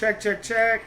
Check, check, check.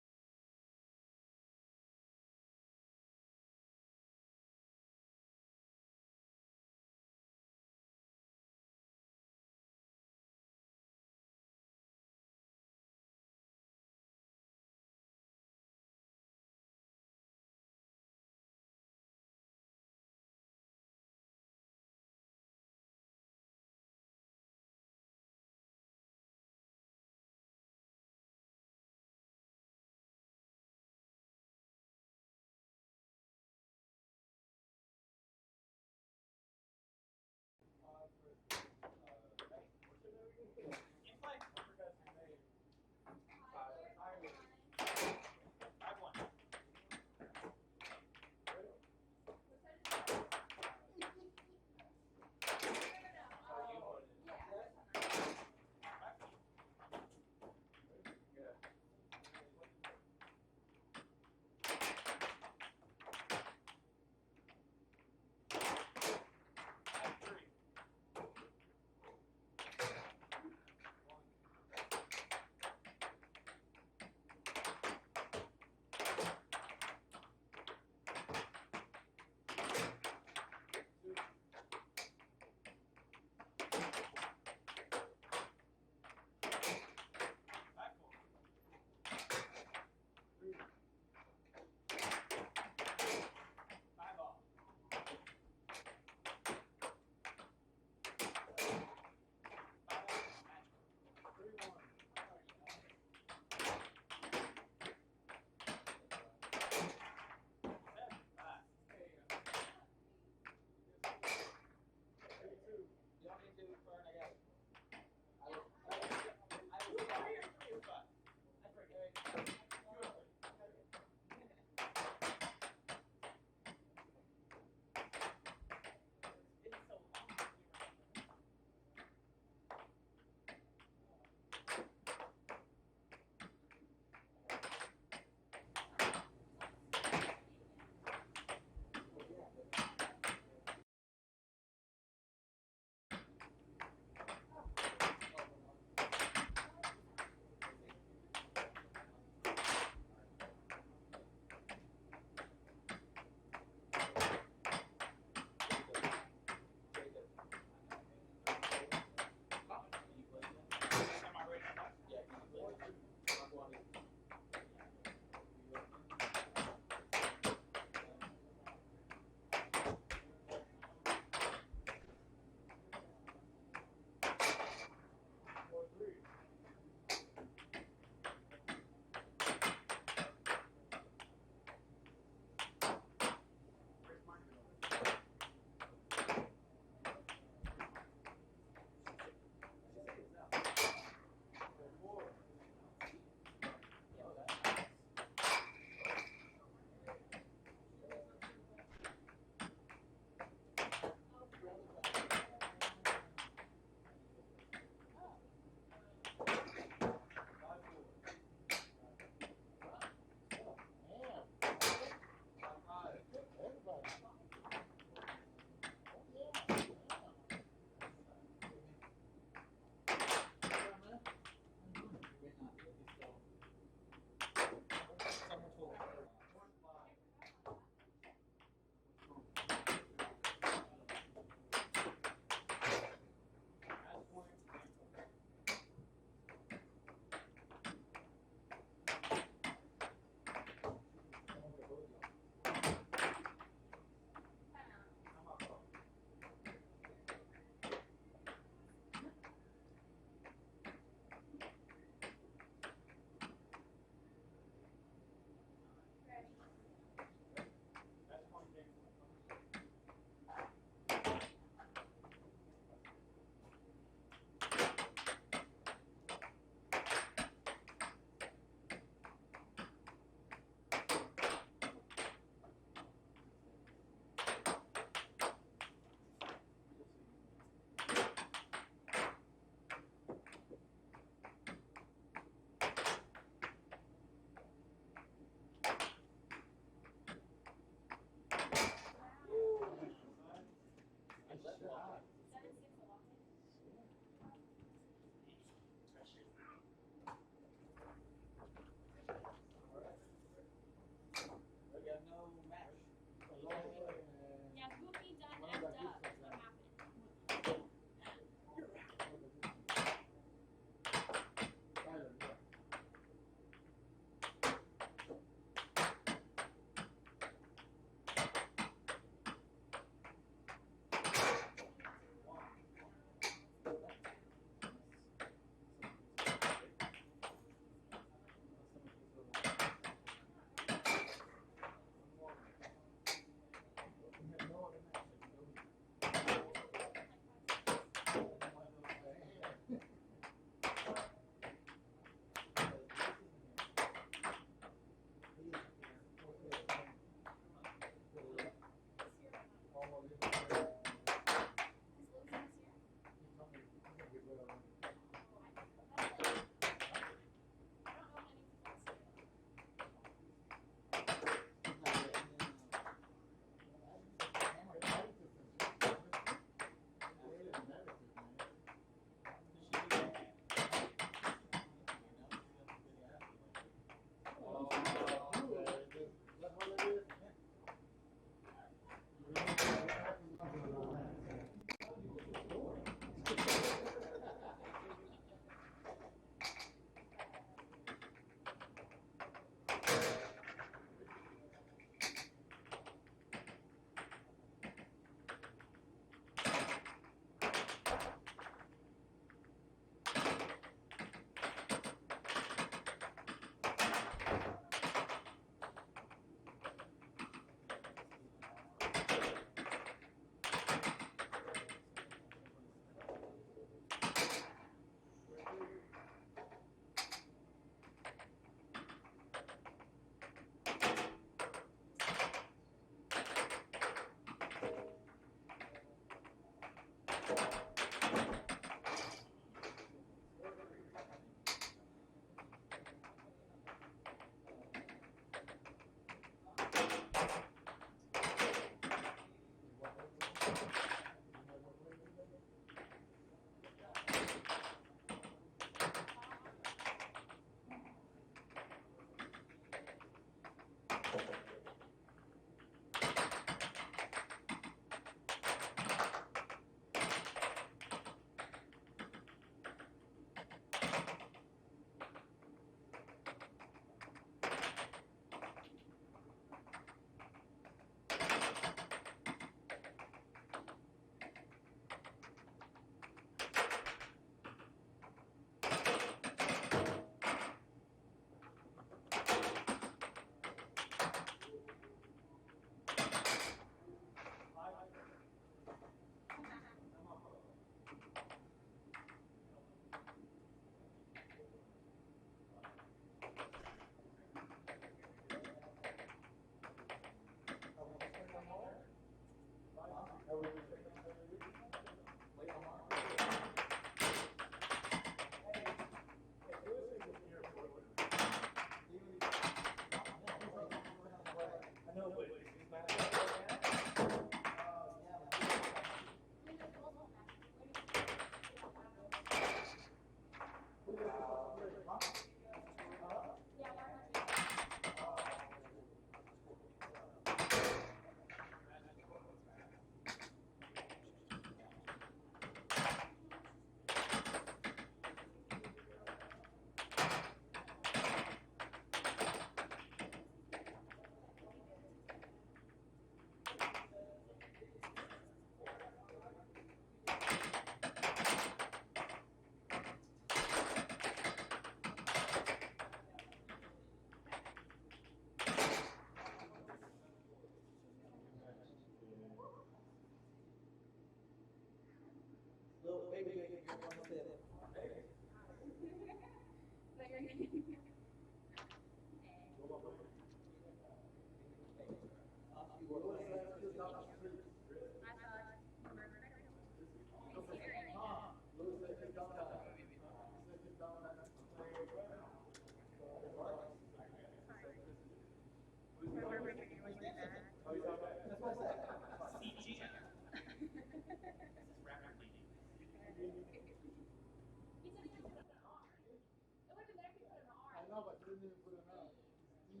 No, but you didn't even put it out. It's D.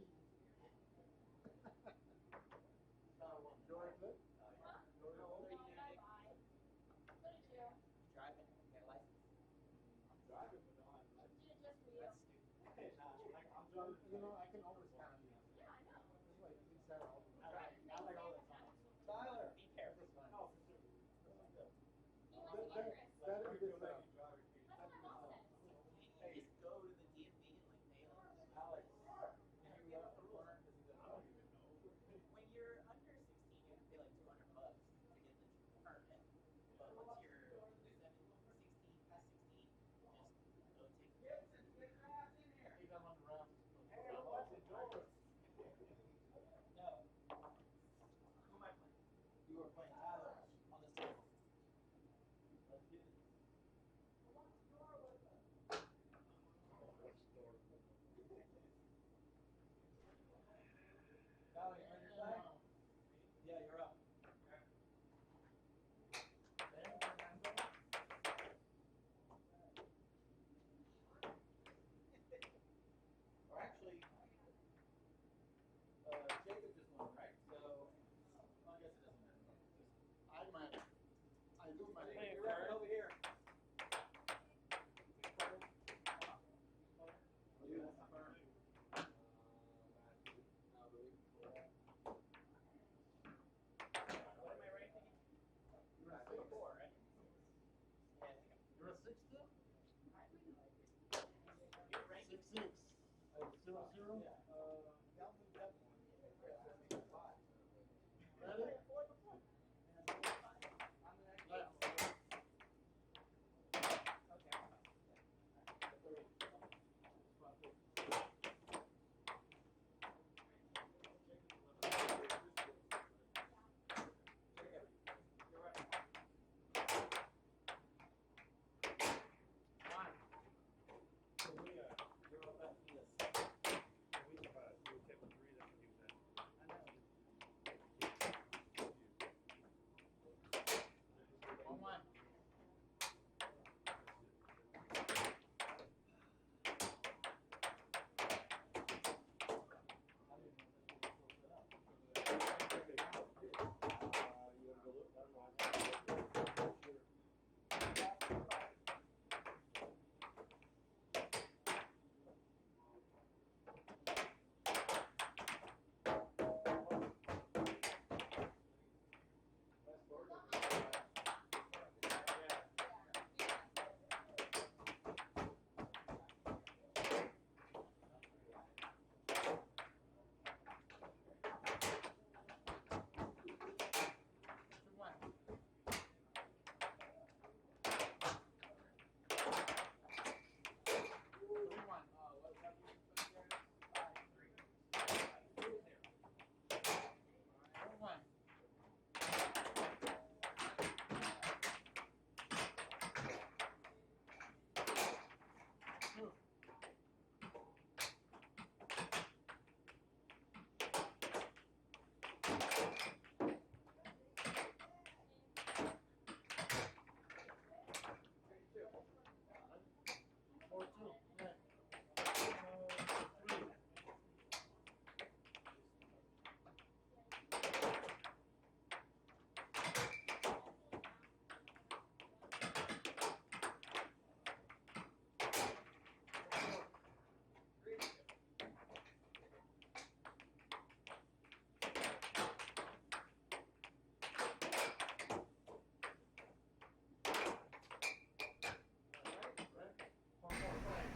George, look. George, how old are you? Driving? Get a license? I'm driving, but no, I'm like, That's stupid. I'm driving. You know, I can always count you. It's like we said all the time. I like all the time. Tyler, be careful. Oh, for sure. That is good stuff. That's good stuff. Can you just go to the DMV and like pay like Alex, can you learn? I don't even know. when you're under 16 you have to pay like $200 to get the permit. But once you're 16 past 16, just go take the test. I think I'm on the round. Hey, I'm watching George. No. Who am I playing? You were playing Tyler on the table. Let's get it. Tyler, you ready to play? Yeah, you're up. Or actually, Jacob just won, right? So, well, I guess it doesn't matter. I might. I do my. You're right over here. You have to burn. What am I ranking? You're a six. 4, right? Yeah, I think You're a six still? you're ranking. 6'6". 0'0". Yeah. That one, that one. Ready? Left.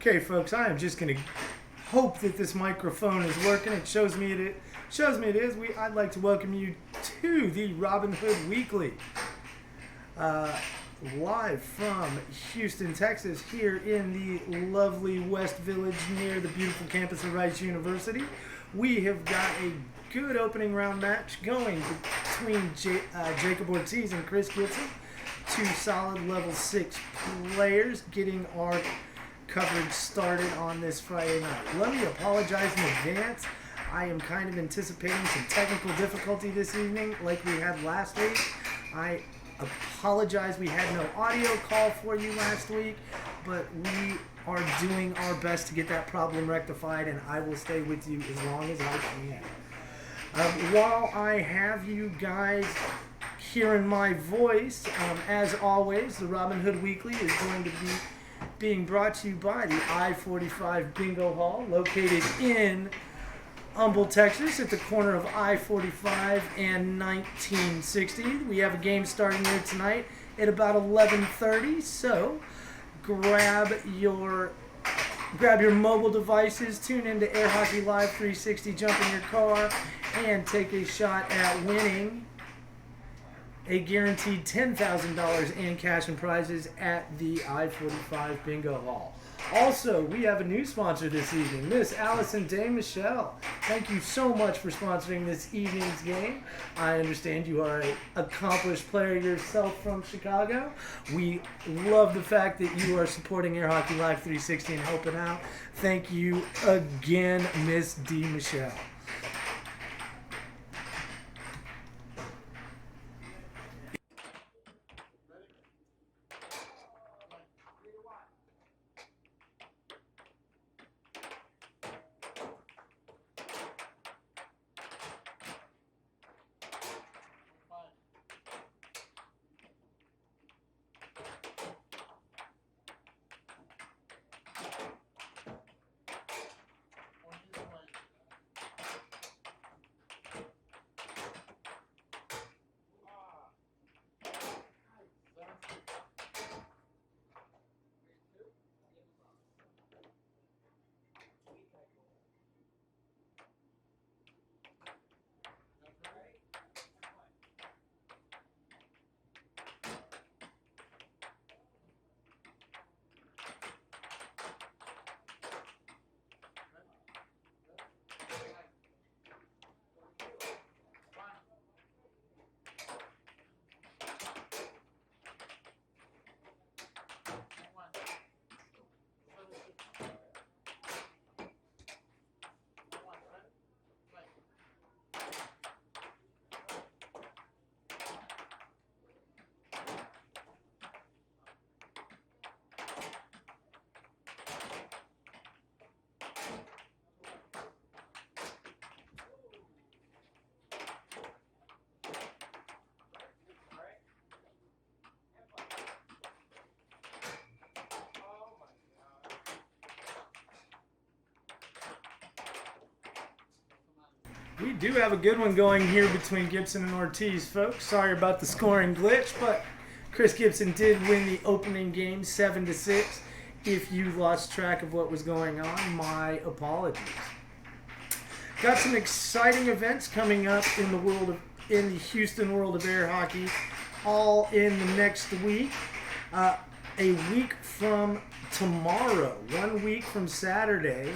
Okay, folks, I am just going to hope that this microphone is working. It shows me it is. I'd like to welcome you to the Robin Hood Weekly, live from Houston, Texas, here in the lovely West Village near the beautiful campus of Rice University. We have got a good opening round match going between Jacob Ortiz and Chris Gibson, two solid level 6 players getting our coverage started on this Friday night. Let me apologize in advance. I am kind of anticipating some technical difficulty this evening like we had last week. I apologize we had no audio call for you last week, but we are doing our best to get that problem rectified, and I will stay with you as long as I can. While I have you guys hearing my voice, as always, the Robin Hood Weekly is going to be being brought to you by the I-45 Bingo Hall, located in Humboldt, Texas, at the corner of I-45 and 1960. We have a game starting here tonight at about 11:30, so grab your mobile devices, tune into Airhockey Live 360, jump in your car, and take a shot at winning a guaranteed $10,000 in cash and prizes at the I-45 Bingo Hall. Also, we have a new sponsor this evening, Miss Allison Day Michelle. Thank you so much for sponsoring this evening's game. I understand you are an accomplished player yourself from Chicago. We love the fact that you are supporting Air Hockey Live 360 and helping out. Thank you again, Miss D. Michelle. We do have a good one going here between Gibson and Ortiz, folks. Sorry about the scoring glitch, but Chris Gibson did win the opening game 7-6. If you lost track of what was going on, my apologies. Got some exciting events coming up in the Houston world of air hockey, all in the next week. A week from tomorrow, 1 week from Saturday,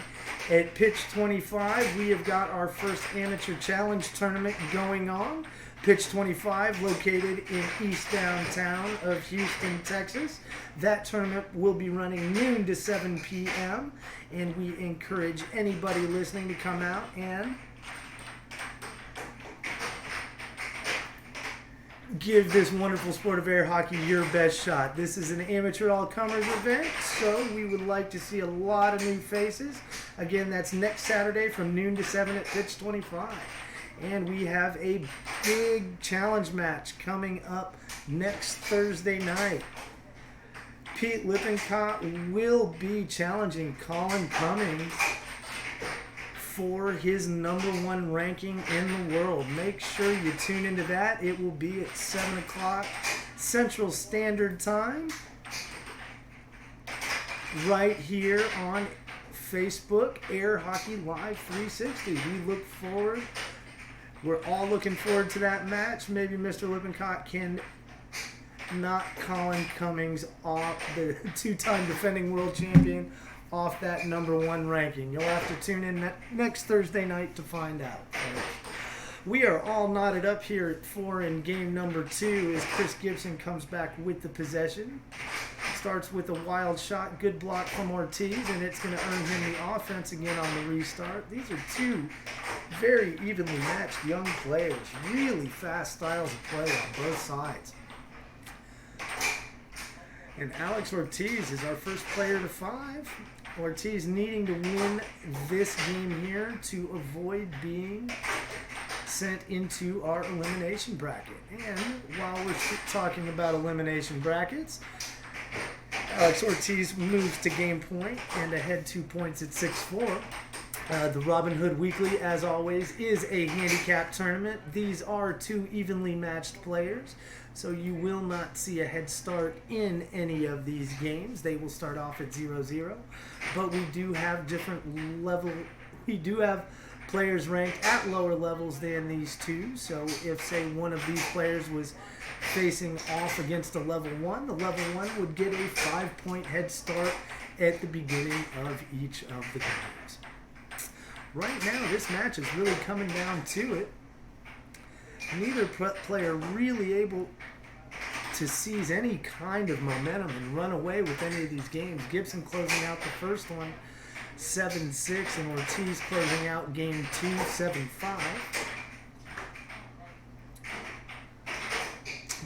at Pitch 25, we have got our first amateur challenge tournament going on. Pitch 25, located in East Downtown of Houston, Texas. That tournament will be running noon to 7 p.m. And we encourage anybody listening to come out and give this wonderful sport of air hockey your best shot. This is an amateur all-comers event, so we would like to see a lot of new faces. Again, that's next Saturday from noon to 7 at Pitch 25. And we have a big challenge match coming up next Thursday night. Pete Lippincott will be challenging Colin Cummings for his #1 ranking in the world. Make sure you tune into that. It will be at 7 o'clock Central Standard Time, right here on Facebook, Air Hockey Live 360. We're all looking forward to that match. Maybe Mr. Lippincott can knock Colin Cummings off, the two-time defending world champion, off that #1 ranking. You'll have to tune in next Thursday night to find out. We are all knotted up here at 4 in game number 2 as Chris Gibson comes back with the possession. Starts with a wild shot, good block from Ortiz, and it's going to earn him the offense again on the restart. These are two very evenly matched young players, really fast styles of play on both sides. And Alex Ortiz is our first player to 5. Ortiz needing to win this game here to avoid being sent into our elimination bracket. And while we're talking about elimination brackets, Alex Ortiz moves to game point and ahead 2 points at 6-4. The Robin Hood Weekly, as always, is a handicap tournament. These are 2 evenly matched players, so you will not see a head start in any of these games. They will start off at 0-0, but we do have we do have players ranked at lower levels than these 2. So if, say, one of these players was facing off against a level 1, the level 1 would get a 5-point head start at the beginning of each of the games. Right now, this match is really coming down to it. Neither player really able to seize any kind of momentum and run away with any of these games. Gibson closing out the first one 7-6, and Ortiz closing out game 2 7-5.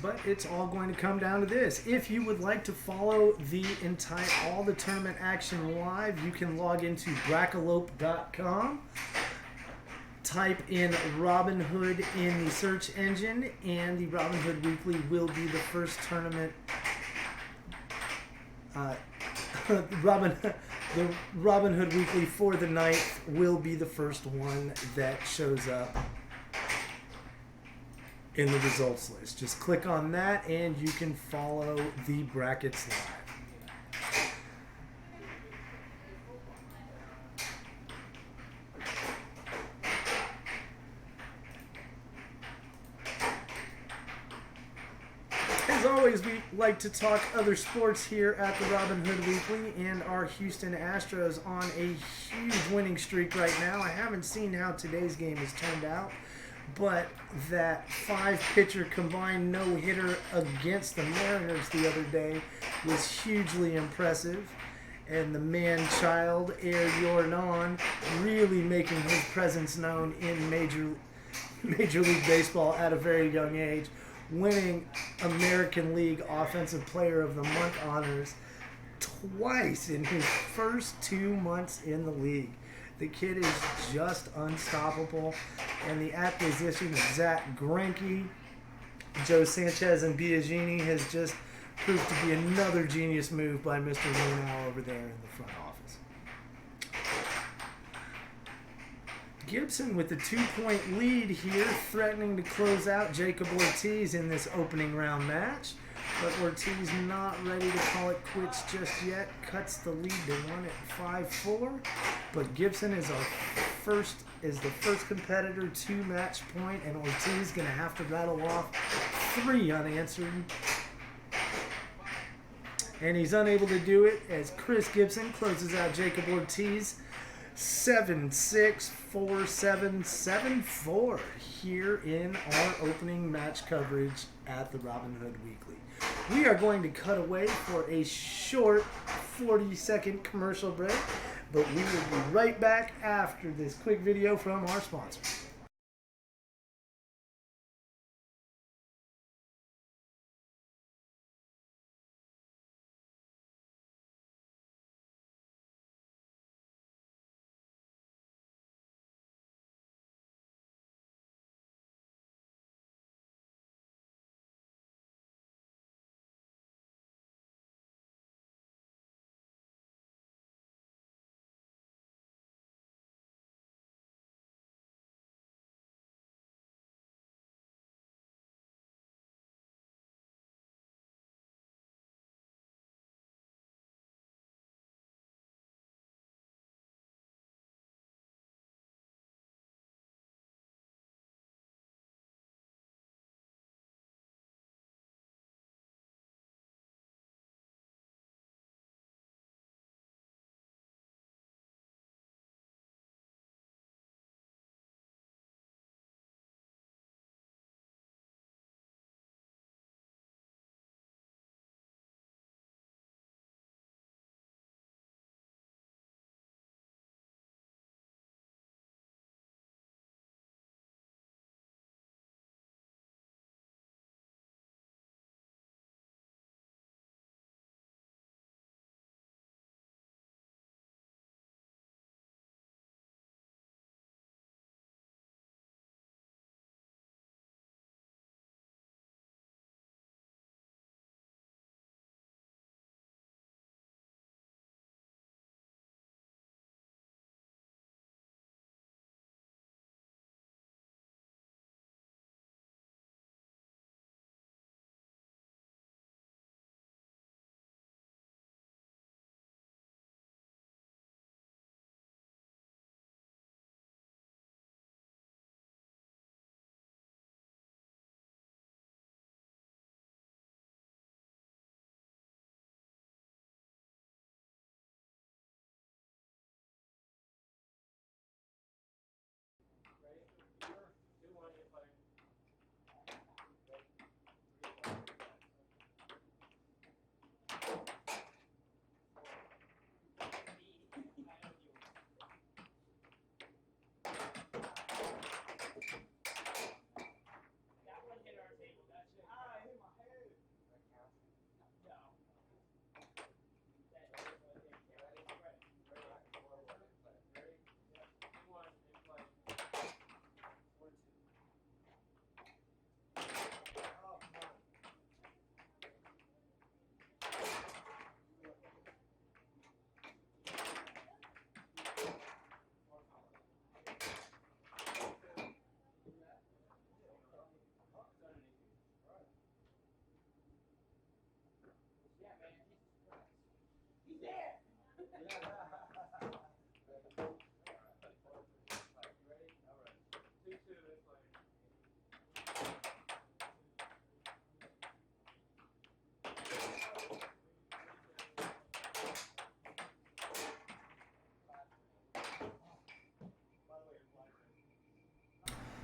But it's all going to come down to this. If you would like to follow all the tournament action live, you can log into brackalope.com. Type in Robin Hood in the search engine, and the Robin Hood Weekly will be the first tournament. The Robin Hood Weekly for the night will be the first one that shows up in the results list. Just click on that and you can follow the brackets live. As always, we like to talk other sports here at the Robin Hood Weekly, and our Houston Astros on a huge winning streak right now. I haven't seen how today's game has turned out, but that 5-pitcher combined no-hitter against the Mariners the other day was hugely impressive. And the man-child, Air Jordan, really making his presence known in Major League Baseball at a very young age, winning American League Offensive Player of the Month honors twice in his first 2 months in the league. The kid is just unstoppable, and the acquisition of Zach Greinke, Joe Sanchez, and Biagini has just proved to be another genius move by Mr. Lunau over there in the front office. Gibson with the 2-point lead here, threatening to close out Jacob Ortiz in this opening round match. But Ortiz not ready to call it quits just yet. Cuts the lead to 1 at 5-4. But Gibson is the first competitor to match point, and Ortiz gonna have to rattle off 3 unanswered. And he's unable to do it as Chris Gibson closes out Jacob Ortiz 7-6, 4-7, 7-4 here in our opening match coverage at the Robin Hood Weekly. We are going to cut away for a short 40-second commercial break, but we will be right back after this quick video from our sponsors.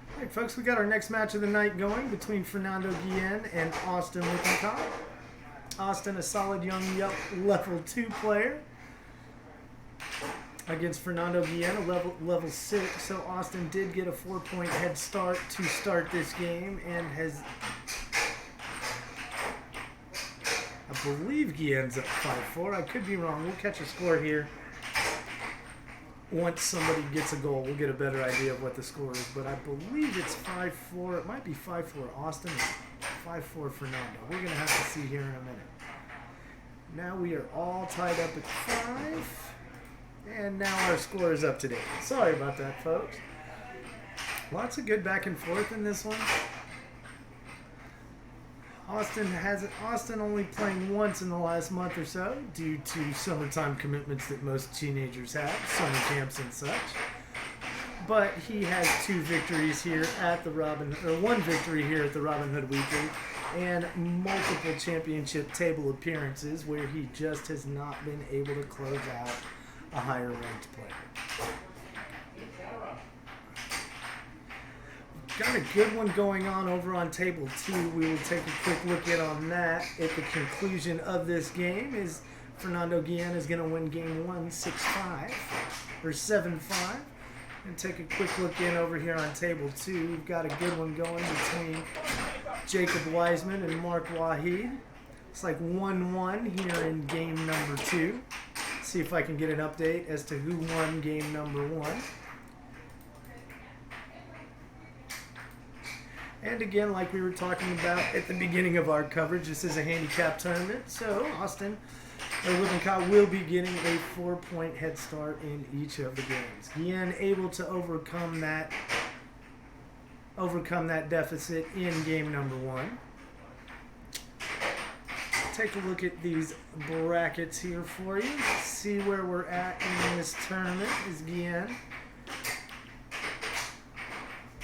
All right, folks, we got our next match of the night going between Fernando Guillen and Austin Lippincott. Austin, a solid young level 2 player, against Fernando Guillen, a level 6. So Austin did get a 4-point head start to start this game and has, I believe Guillen's up 5-4. I could be wrong. We'll catch a score here. Once somebody gets a goal, we'll get a better idea of what the score is. But I believe it's 5-4. It might be 5-4 Austin. 5-4 Fernando. We're going to have to see here in a minute. Now we are all tied up at 5. And now our score is up to date. Sorry about that, folks. Lots of good back and forth in this one. Austin only playing once in the last month or so due to summertime commitments that most teenagers have, summer camps and such. But he has 2 victories here at the one victory here at the Robin Hood Weekly, and multiple championship table appearances where he just has not been able to close out a higher ranked player. Got a good one going on over on table 2. We will take a quick look in on that at the conclusion of this game. Is Fernando Guillen is going to win game 1 6-5 or 7-5. And take a quick look in over here on table 2. We've got a good one going between Jacob Wiseman and Mark Wahid. It's like 1-1 here in game number 2. See if I can get an update as to who won game number 1. And again, like we were talking about at the beginning of our coverage, this is a handicap tournament, so Austin Lippincott will be getting a 4-point head start in each of the games. Guillen able to overcome that deficit in game number 1. Take a look at these brackets here for you. See where we're at in this tournament is Guillen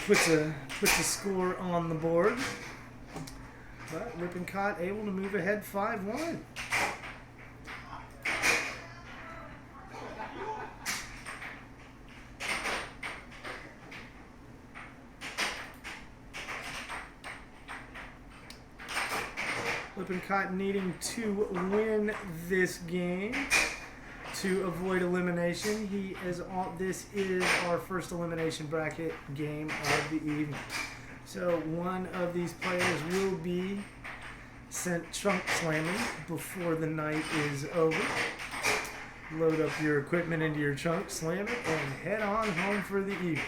puts a score on the board. But Lippincott able to move ahead 5-1. Lippincott needing to win this game to avoid elimination. This is our first elimination bracket game of the evening. So one of these players will be sent trunk slamming before the night is over. Load up your equipment into your trunk, slam it, and head on home for the evening.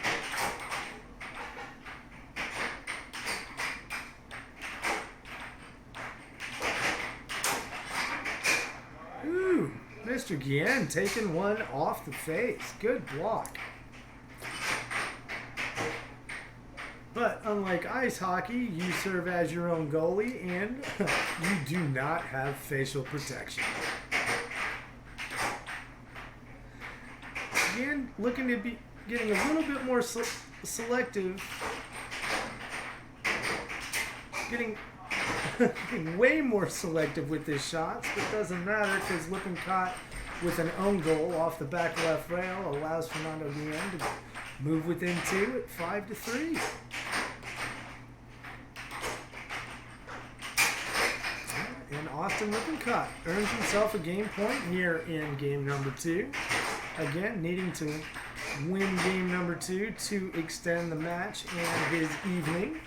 Mr. Guillen taking one off the face. Good block. But unlike ice hockey, you serve as your own goalie and you do not have facial protection. Guillen looking to be getting a little bit more selective. Getting way more selective with his shots, but doesn't matter because Lippincott with an own goal off the back left rail allows Fernando Guillen to move within 2 at 5-3. And Austin Lippincott earns himself a game point here in game number 2. Again, needing to win game number 2 to extend the match and his evening.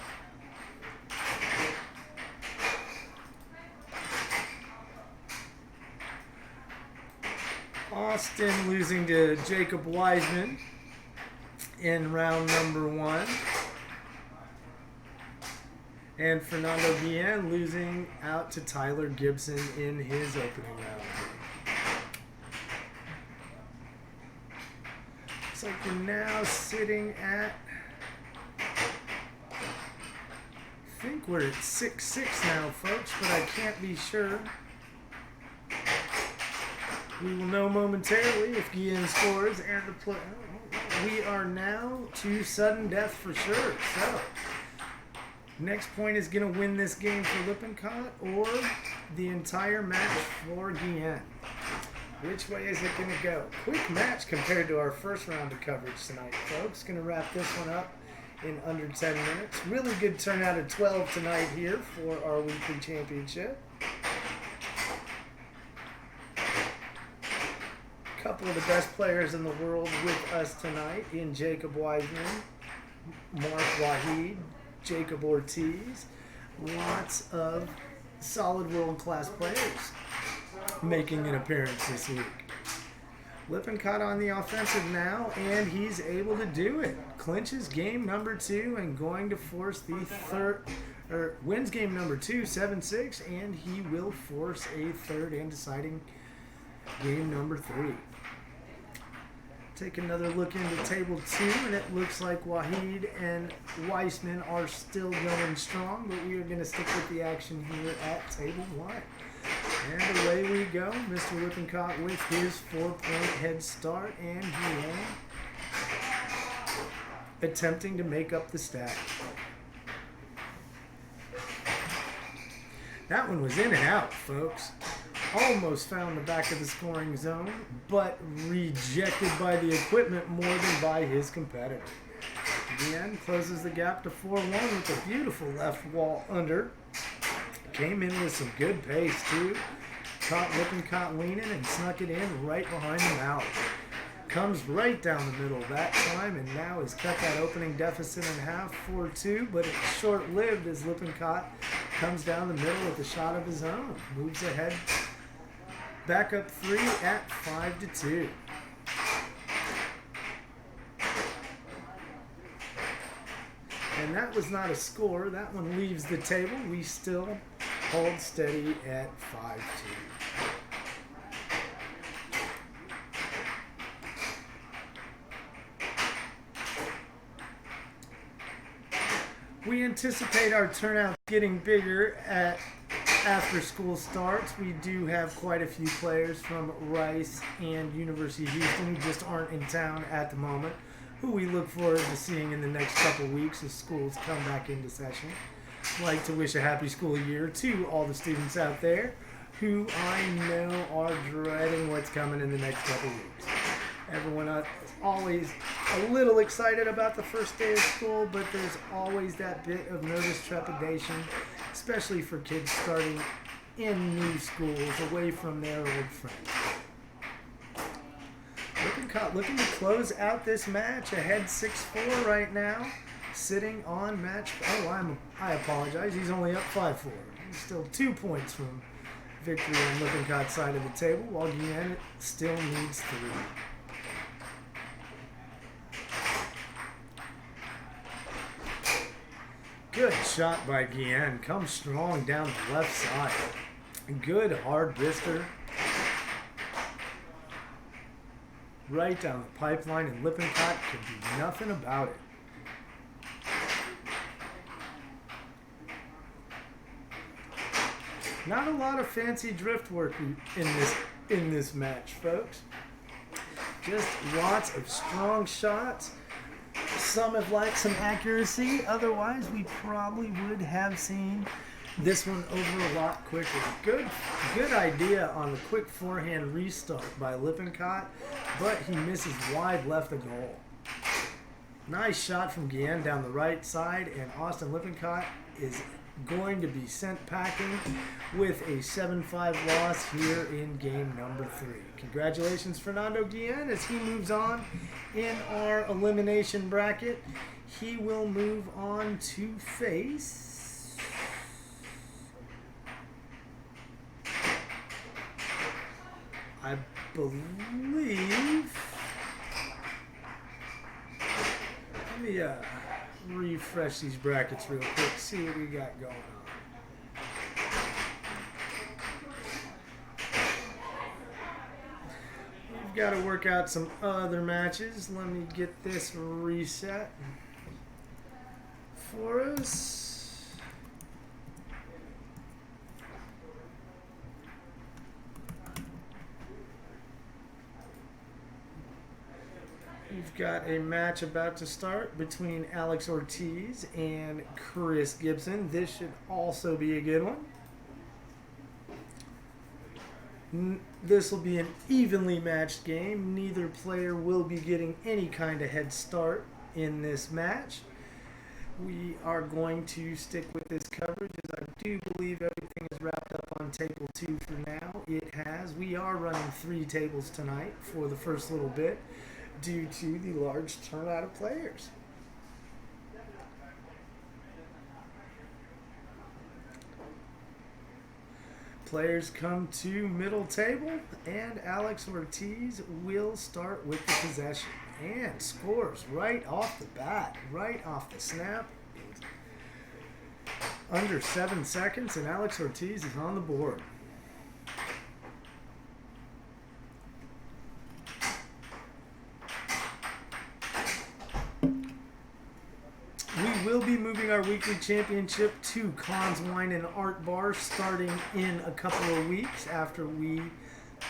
Austin losing to Jacob Wiseman in round number 1. And Fernando Guillen losing out to Tyler Gibson in his opening round. Looks like we're now sitting at, I think we're at 6-6 now, folks, but I can't be sure. We will know momentarily if Guillen scores and the play. We are now to sudden death for sure. So, next point is going to win this game for Lippincott or the entire match for Guillen. Which way is it going to go? Quick match compared to our first round of coverage tonight, folks. Going to wrap this one up in under 10 minutes. Really good turnout of 12 tonight here for our weekly championship. Couple of the best players in the world with us tonight in Jacob Wiseman, Mark Wahid, Jacob Ortiz. Lots of solid world-class players making an appearance this week. Lippincott on the offensive now, and he's able to do it. Clinches game number 2 and going to force the wins game number 2, 7-6, and he will force a third and deciding game number 3. Take another look into table 2, and it looks like Wahid and Weissman are still going strong, but we are going to stick with the action here at table 1. And away we go. Mr. Lippincott with his 4-point head start, and Guillen attempting to make up the stack. That one was in and out, folks. Almost found the back of the scoring zone, but rejected by the equipment more than by his competitor. Guillen closes the gap to 4-1 with a beautiful left wall under. Came in with some good pace, too. Caught Lippincott leaning and snuck it in right behind the mouth. Comes right down the middle that time, and now has cut that opening deficit in half, 4-2, but it's short-lived as Lippincott comes down the middle with a shot of his own. Moves ahead, back up 3 at 5-2. And that was not a score. That one leaves the table. We still hold steady at 5-2. We anticipate our turnout getting bigger after school starts. We do have quite a few players from Rice and University of Houston who just aren't in town at the moment, who we look forward to seeing in the next couple weeks as schools come back into session. I'd like to wish a happy school year to all the students out there who I know are dreading what's coming in the next couple weeks. Everyone is always a little excited about the first day of school, but there's always that bit of nervous trepidation, especially for kids starting in new schools away from their old friends. Lippincott looking to close out this match, ahead 6-4 right now, sitting on match. I apologize. He's only up 5-4. He's still 2 points from victory on Lippincott's side of the table, while Guillen still needs 3. Good shot by Guillen. Comes strong down the left side. Good hard wrister. Right down the pipeline, and Lippincott can do nothing about it. Not a lot of fancy drift work in this match, folks. Just lots of strong shots. Some have lacked some accuracy. Otherwise, we probably would have seen this one over a lot quicker. Good idea on the quick forehand restart by Lippincott, but he misses wide left of goal. Nice shot from Guillen down the right side, and Austin Lippincott is going to be sent packing with a 7-5 loss here in game number 3. Congratulations, Fernando Guillen, as he moves on in our elimination bracket. He will move on to face I believe. Let me refresh these brackets real quick, see what we got going on. We've got to work out some other matches. Let me get this reset for us. got a match about to start between Alex Ortiz and Chris Gibson. This should also be a good one. This will be an evenly matched game. Neither player will be getting any kind of head start in this match. We are going to stick with this coverage as I do believe everything is wrapped up on table 2 for now. It has. We are running 3 tables tonight for the first little bit due to the large turnout of players. Players come to middle table, and Alex Ortiz will start with the possession and scores right off the bat, right off the snap. Under 7 seconds, and Alex Ortiz is on the board. We will be moving our weekly championship to Cons Wine and Art Bar starting in a couple of weeks after we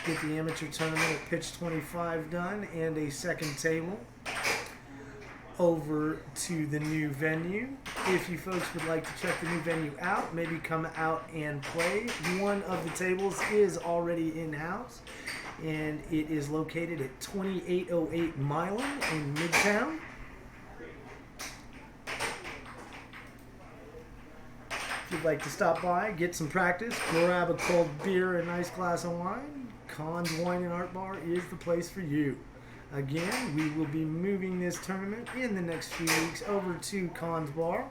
get the amateur tournament at Pitch 25 done and a second table over to the new venue. If you folks would like to check the new venue out, maybe come out and play. One of the tables is already in-house, and it is located at 2808 Milan in Midtown. If you'd like to stop by, get some practice, grab a cold beer, a nice glass of wine, Cons Wine and Art Bar is the place for you. Again, we will be moving this tournament in the next few weeks over to Cons Bar,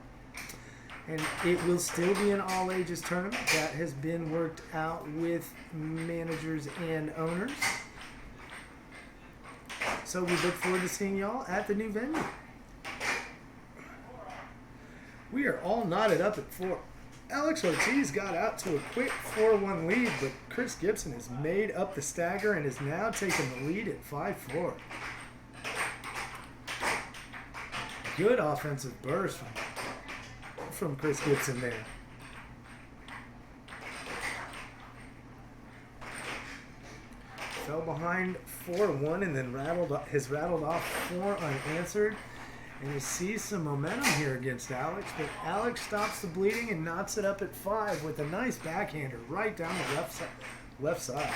and it will still be an all-ages tournament that has been worked out with managers and owners. So we look forward to seeing y'all at the new venue. We are all knotted up at 4. Alex Ortiz got out to a quick 4-1 lead, but Chris Gibson has made up the stagger and is now taking the lead at 5-4. Good offensive burst from Chris Gibson there. Fell behind 4-1 and then rattled off 4 unanswered. And you see some momentum here against Alex, but Alex stops the bleeding and knots it up at 5 with a nice backhander right down the left side.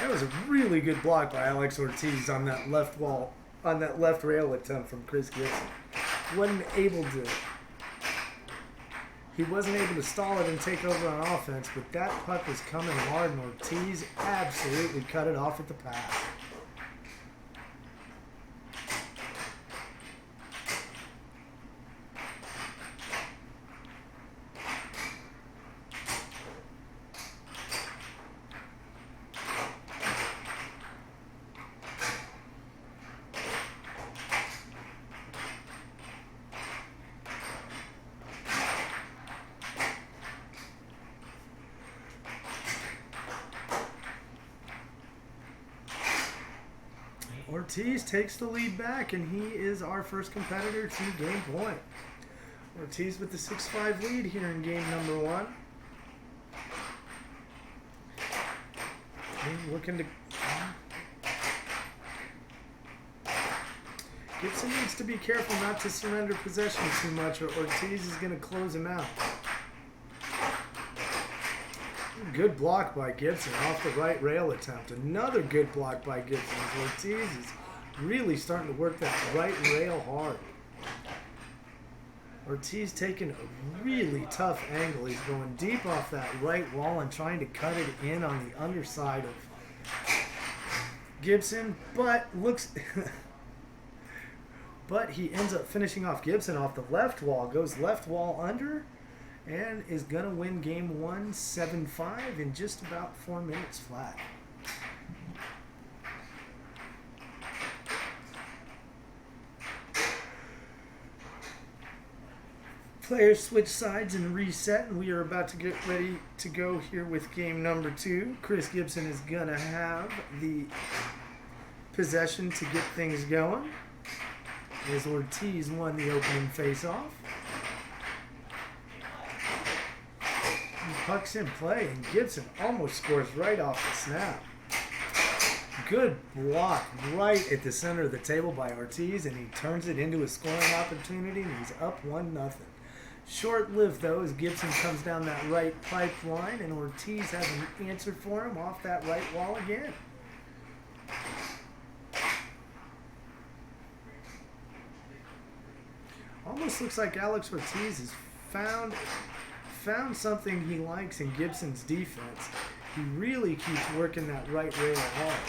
That was a really good block by Alex Ortiz on that left wall, on that left rail attempt from Chris Gibson. He wasn't able to stall it and take over on offense, but that puck was coming hard, and Ortiz absolutely cut it off at the pass. Ortiz takes the lead back, and he is our first competitor to game point. Ortiz with the 6-5 lead here in game number 1. Looking to... Gibson needs to be careful not to surrender possession too much, or Ortiz is going to close him out. Good block by Gibson off the right rail attempt. Another good block by Gibson. Ortiz is really starting to work that right rail hard. Ortiz taking a really tough angle. He's going deep off that right wall and trying to cut it in on the underside of Gibson, but but he ends up finishing off Gibson off the left wall. Goes left wall under, and is going to win game 1 7-5 in just about 4 minutes flat. Players switch sides and reset, and we are about to get ready to go here with game number 2. Chris Gibson is going to have the possession to get things going, as Ortiz won the opening face-off. Puck's in play, and Gibson almost scores right off the snap. Good block right at the center of the table by Ortiz, and he turns it into a scoring opportunity, and he's up 1-0. Short-lived, though, as Gibson comes down that right pipeline, and Ortiz has an answer for him off that right wall again. Almost looks like Alex Ortiz has found something he likes in Gibson's defense. He really keeps working that right rail hard.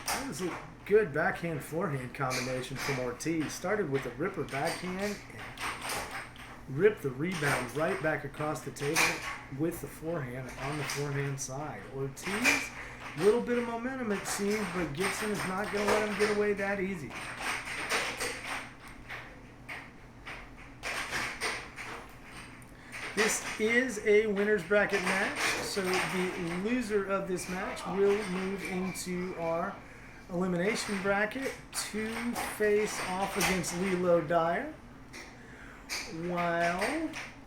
That was a good backhand-forehand combination from Ortiz. Started with a ripper backhand and ripped the rebound right back across the table with the forehand on the forehand side. Ortiz, a little bit of momentum it seems, but Gibson is not going to let him get away that easy. This is a winner's bracket match, so the loser of this match will move into our elimination bracket to face off against Lilo Dyer, while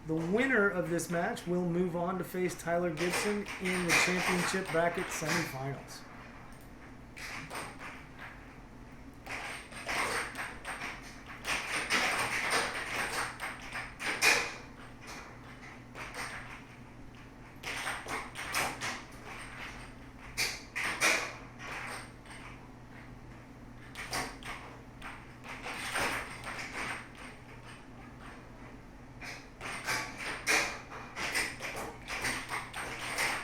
the winner of this match will move on to face Tyler Gibson in the championship bracket semifinals.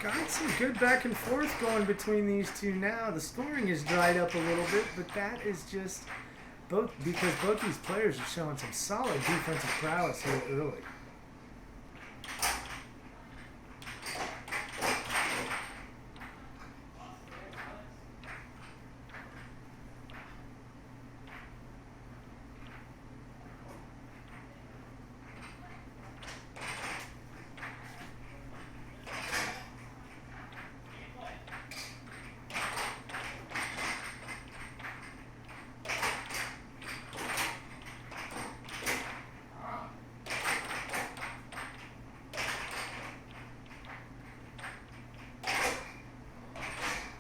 Got some good back and forth going between these two now. The scoring has dried up a little bit, but that is just because both these players are showing some solid defensive prowess here early.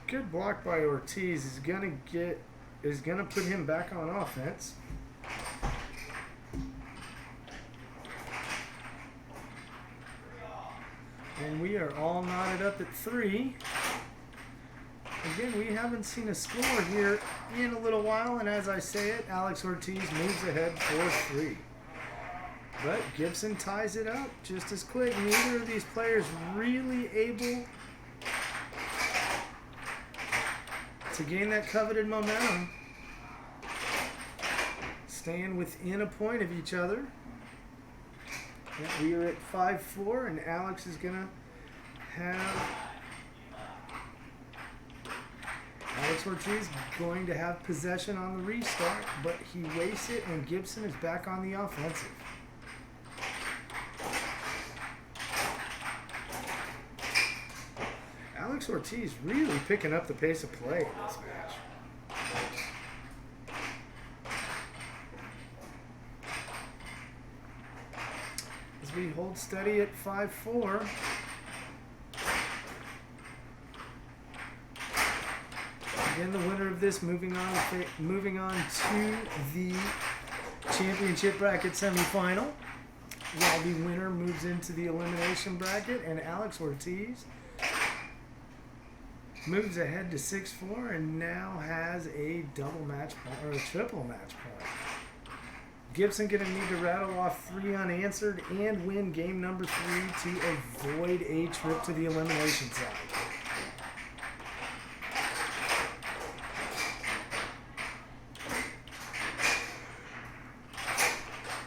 Good block by Ortiz is gonna put him back on offense. And we are all knotted up at 3. Again, we haven't seen a score here in a little while, and as I say it, Alex Ortiz moves ahead 4-3. But Gibson ties it up just as quick. Neither of these players really able to gain that coveted momentum. Staying within a point of each other. We are at 5-4, and Alex is going to have... Alex Ortiz going to have possession on the restart, but he wastes it, and Gibson is back on the offensive. Alex Ortiz really picking up the pace of play in this match. As we hold steady at 5-4. Again, the winner of this moving on to the championship bracket semifinal, while the winner moves into the elimination bracket, and Alex Ortiz moves ahead to 6-4 and now has a double match point, or a triple match point. Gibson going to need to rattle off 3 unanswered and win game number 3 to avoid a trip to the elimination side.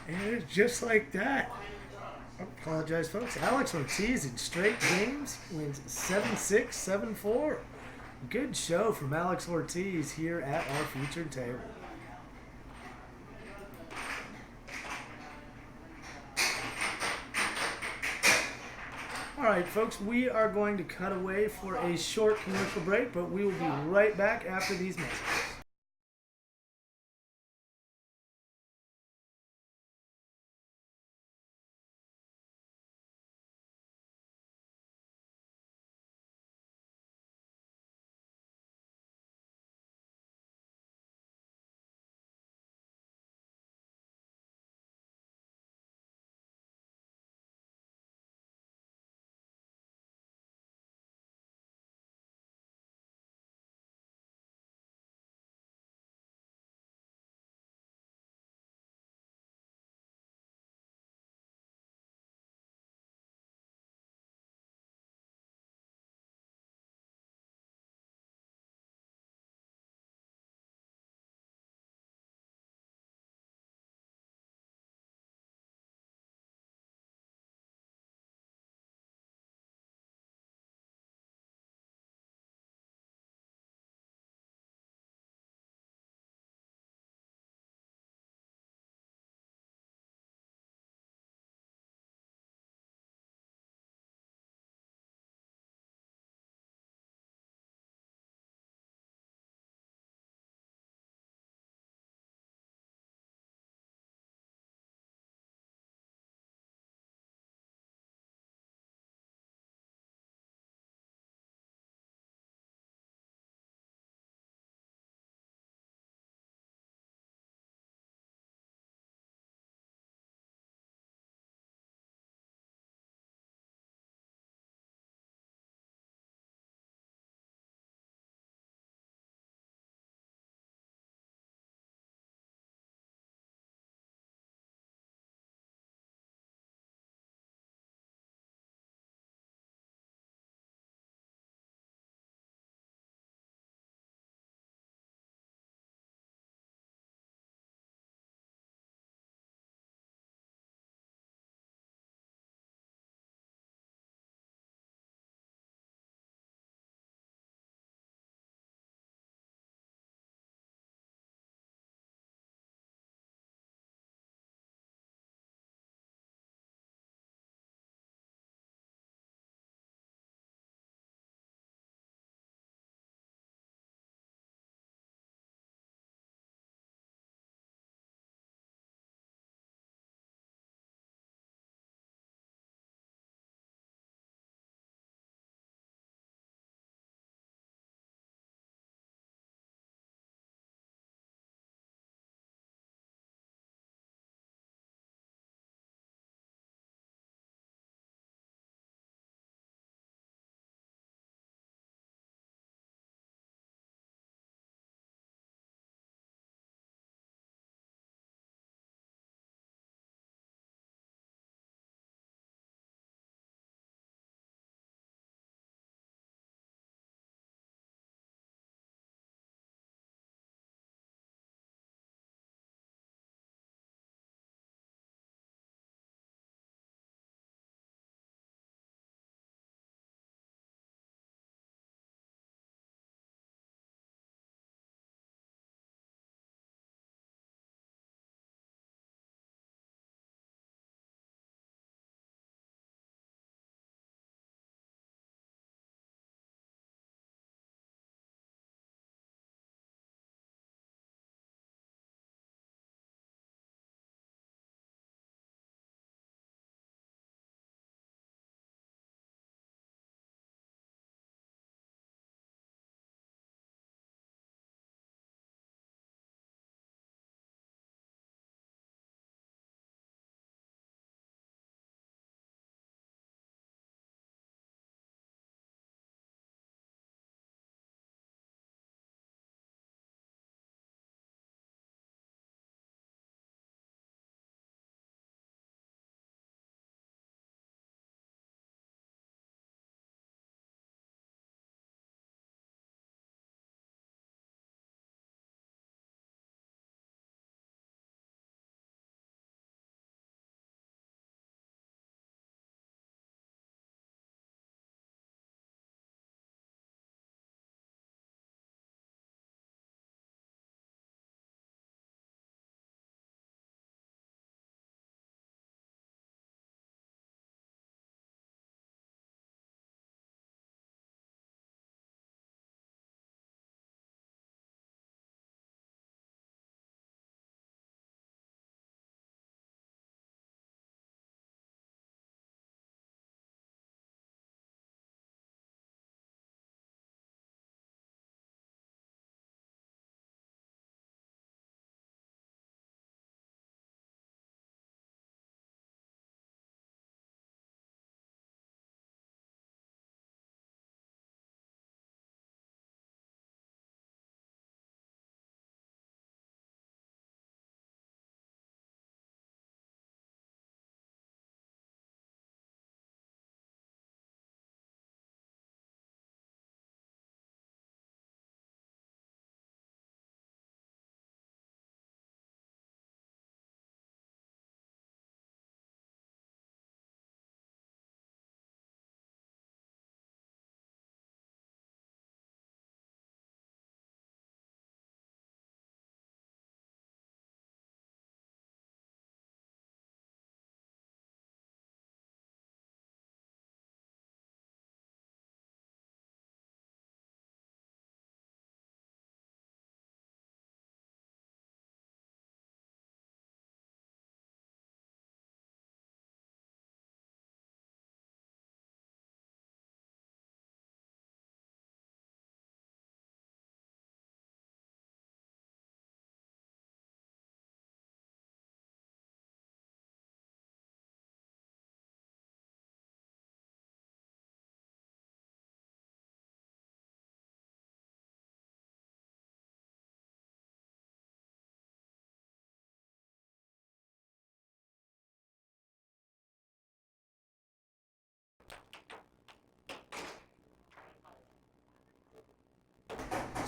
And it's just like that. I apologize, folks. Alex Ortiz in straight games wins 7-6, 7-4. Good show from Alex Ortiz here at our featured table. right, folks, we are going to cut away for a short commercial break, but we will be right back after these messages.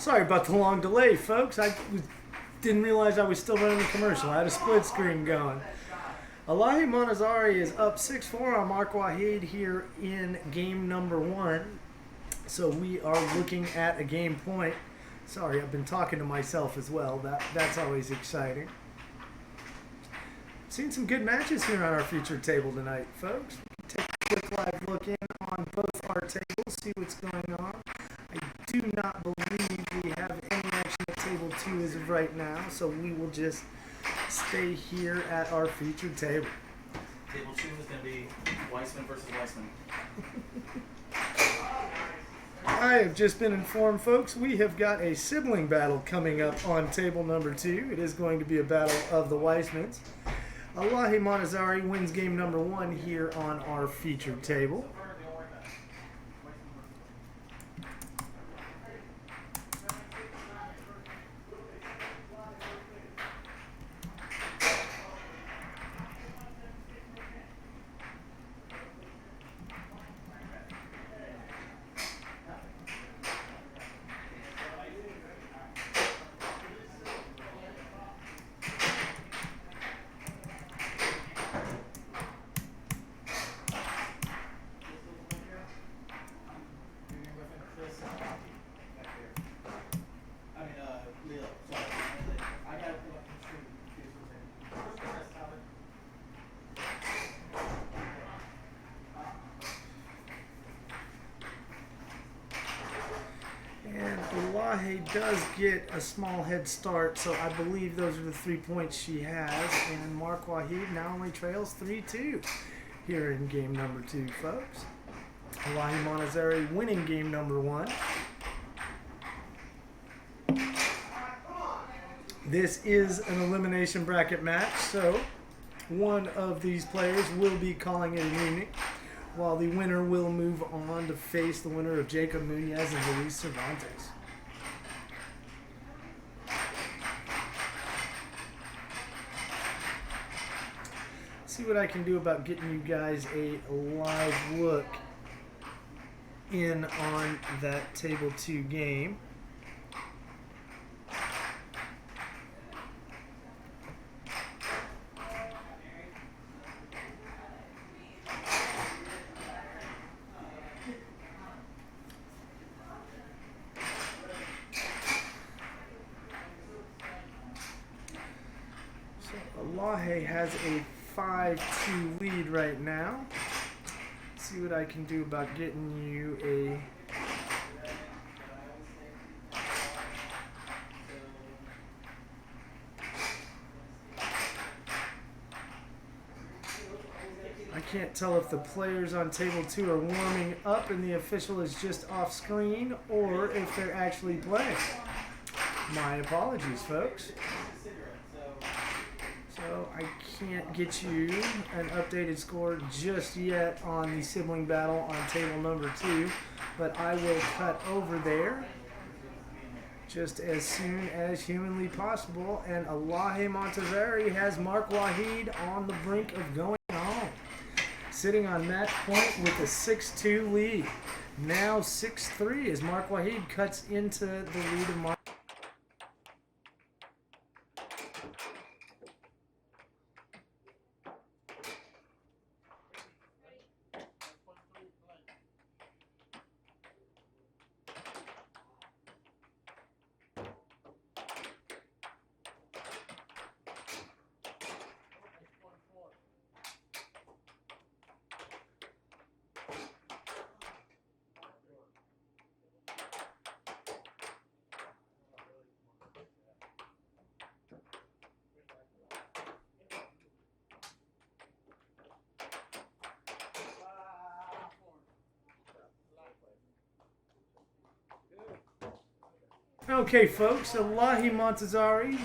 Sorry about the long delay, folks. Didn't realize I was still running the commercial. I had a split screen going. Elahi Montazari is up 6-4 on Mark Wahid here in game number 1. So we are looking at a game point. Sorry, I've been talking to myself as well. That's always exciting. Seen some good matches here on our featured table tonight, folks. Take a quick live look in on both our tables, see what's going on. I do not believe we have any action at table 2 as of right now, so we will just stay here at our featured table. Table 2 is going to be Weissman versus Weissman. I have just been informed, folks, we have got a sibling battle coming up on table number 2. It is going to be a battle of the Weissmans. Elahi Montazari wins game number 1 here on our featured table. Elahi does get a small head start, so I believe those are the 3 points she has. And Mark Wahid now only trails 3-2 here in game number 2, folks. Elahi Montazari winning game number 1. This is an elimination bracket match, so one of these players will be calling it an evening, while the winner will move on to face the winner of Jacob Munoz and Luis Cervantes. See what I can do about getting you guys a live look in on that table 2 game. So Elahi has a 5-2 lead right now. See what I can do about getting you a I can't tell if the players on table 2 are warming up and the official is just off screen or if they're actually playing. My apologies, folks. So I can't get you an updated score just yet on the sibling battle on table number 2, but I will cut over there just as soon as humanly possible. And Elahi Montazari has Mark Wahid on the brink of going home, sitting on match point with a 6-2 lead. Now 6-3 as Mark Wahid cuts into the lead of Mark. Okay, folks, Elahi Montazari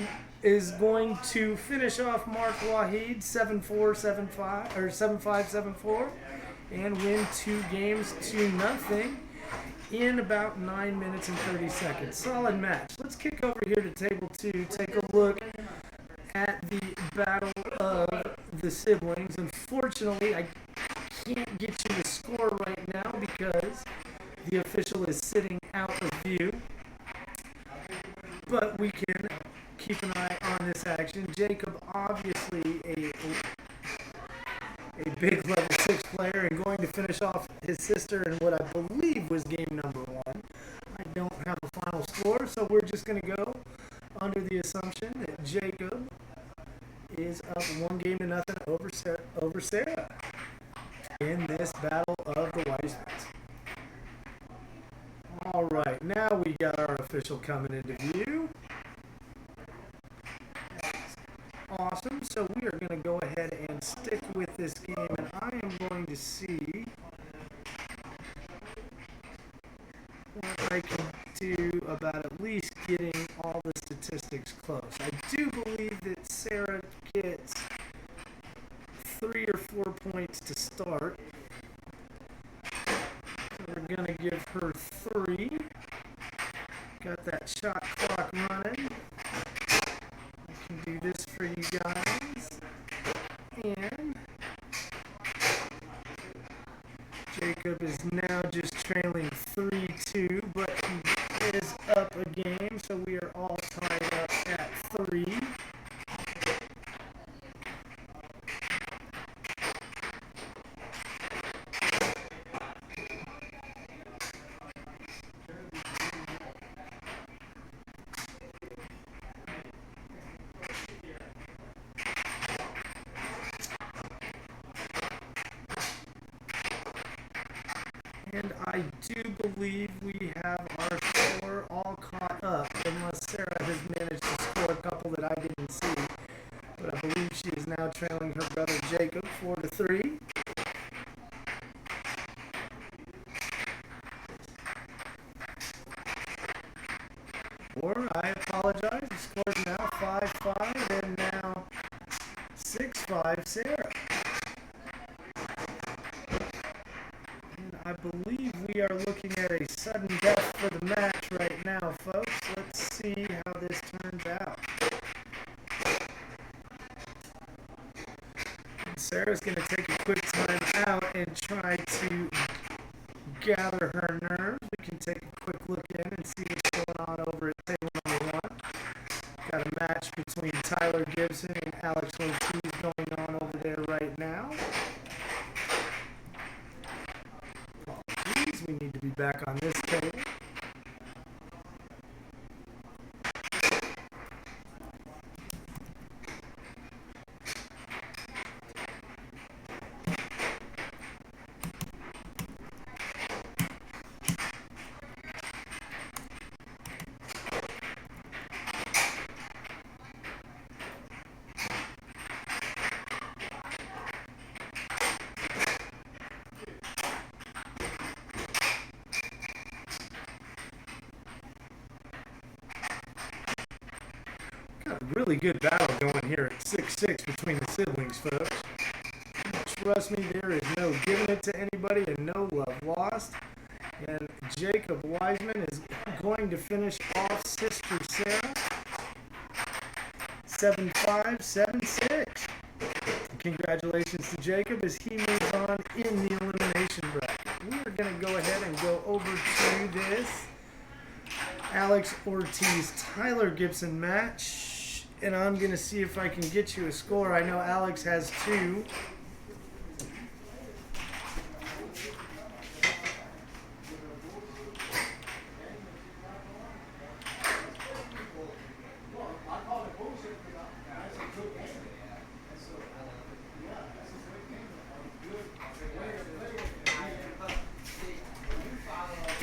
is going to finish off Mark Wahid 7-4, 7-5, or 7-5, 7-4, and win 2 games to nothing in about 9 minutes and 30 seconds. Solid match. Let's kick over here to table 2, take a look at the battle of the siblings. Unfortunately, I can't get you the score right now because the official is sitting out of view. keep an eye on this action. Jacob, obviously a big level 6 player and going to finish off his sister in what I believe was game number 1. I don't have a final score, so we're just going to go under the assumption that Jacob is up 1-0 over Sarah in this battle of the Weissmans. All right, now we got our official coming into view. Awesome. So we are going to go ahead and stick with this game, and I am going to see what I can do about at least getting all the statistics close. I do believe that Sarah gets 3 or 4 points to start. So we're going to give her 3. Got that shot clock running. Can do this for you guys. And Jacob is now just trailing 3-2, but he is up a game, so we are all tied up at 3. And I do believe we have our score all caught up, unless Sarah has managed to score a couple that I didn't see. But I believe she is now trailing her brother Jacob 4-3. Or, I apologize, the score is now 5-5 and now 6-5 Sarah. I believe we are looking at a sudden death for the match right now, folks. Let's see how this turns out. Sarah's going to take a quick time out and try to gather her nerves. We can take a quick look in and see what's going on over at table number 1. Got a match between Tyler Gibson and Alex Ortiz going on over there right now. We need to be back on this table. Got a really good battle going here at 6-6 between the siblings, folks. Trust me, there is no giving it to anybody and no love lost. And Jacob Wiseman is going to finish off sister Sarah 7-5, 7-6. Congratulations to Jacob as he moves on in the elimination bracket. We are going to go ahead and go over to this Alex Ortiz-Tyler Gibson match. And I'm going to see if I can get you a score. I know Alex has 2.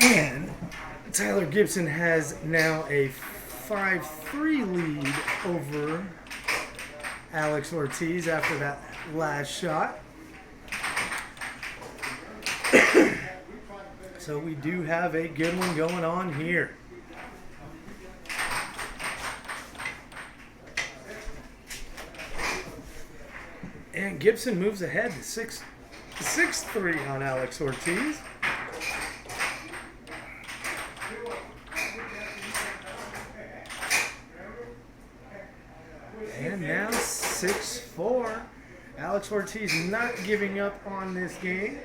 And Tyler Gibson has now a 5-3 lead over Alex Ortiz after that last shot. So we do have a good one going on here. And Gibson moves ahead to 6-3 on Alex Ortiz. And now 6-4. Alex Ortiz not giving up on this game.